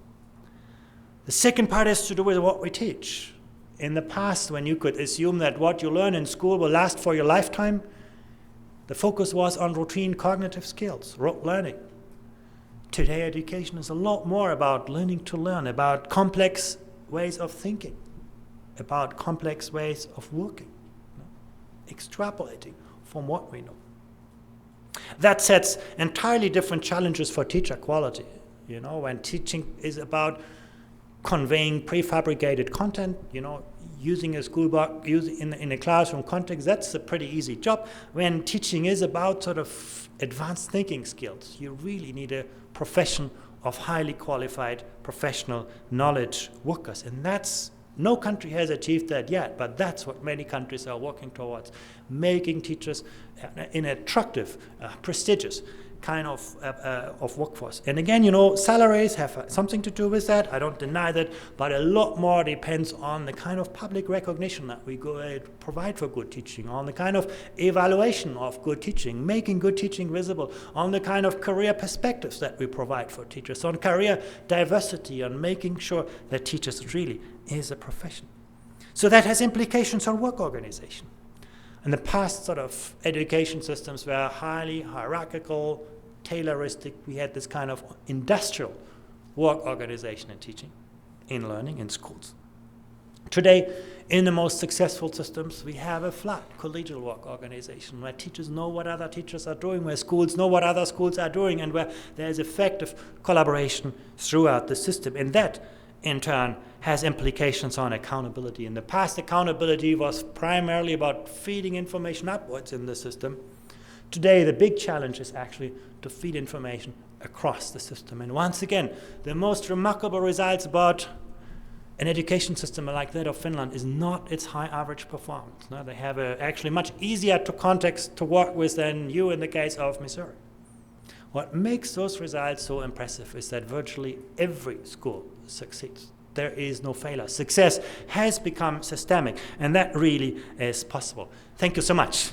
Speaker 1: The second part has to do with what we teach. In the past, when you could assume that what you learn in school will last for your lifetime, the focus was on routine cognitive skills, rote learning. Today, education is a lot more about learning to learn, about complex ways of thinking, about complex ways of working, extrapolating from what we know. That sets entirely different challenges for teacher quality. You know, when teaching is about conveying prefabricated content, using a school book, in a classroom context, that's a pretty easy job. When teaching is about sort of advanced thinking skills, you really need a profession of highly qualified professional knowledge workers. And no country has achieved that yet, but that's what many countries are working towards, making teachers an attractive, prestigious kind of workforce. And again, salaries have something to do with that. I don't deny that, but a lot more depends on the kind of public recognition that we provide for good teaching, on the kind of evaluation of good teaching, making good teaching visible, on the kind of career perspectives that we provide for teachers, on career diversity, on making sure that teachers really is a profession. So that has implications on work organization. In the past, sort of education systems were highly hierarchical, Tayloristic. We had this kind of industrial work organization in teaching, in learning, in schools. Today, in the most successful systems, we have a flat collegial work organization where teachers know what other teachers are doing, where schools know what other schools are doing, and where there is effective collaboration throughout the system. And that, in turn, has implications on accountability. In the past, accountability was primarily about feeding information upwards in the system. Today, the big challenge is actually to feed information across the system. And once again, the most remarkable results about an education system like that of Finland is not its high average performance. No, they have actually much easier to work with than you in the case of Missouri. What makes those results so impressive is that virtually every school succeeds. There is no failure. Success has become systemic, and that really is possible. Thank you so much.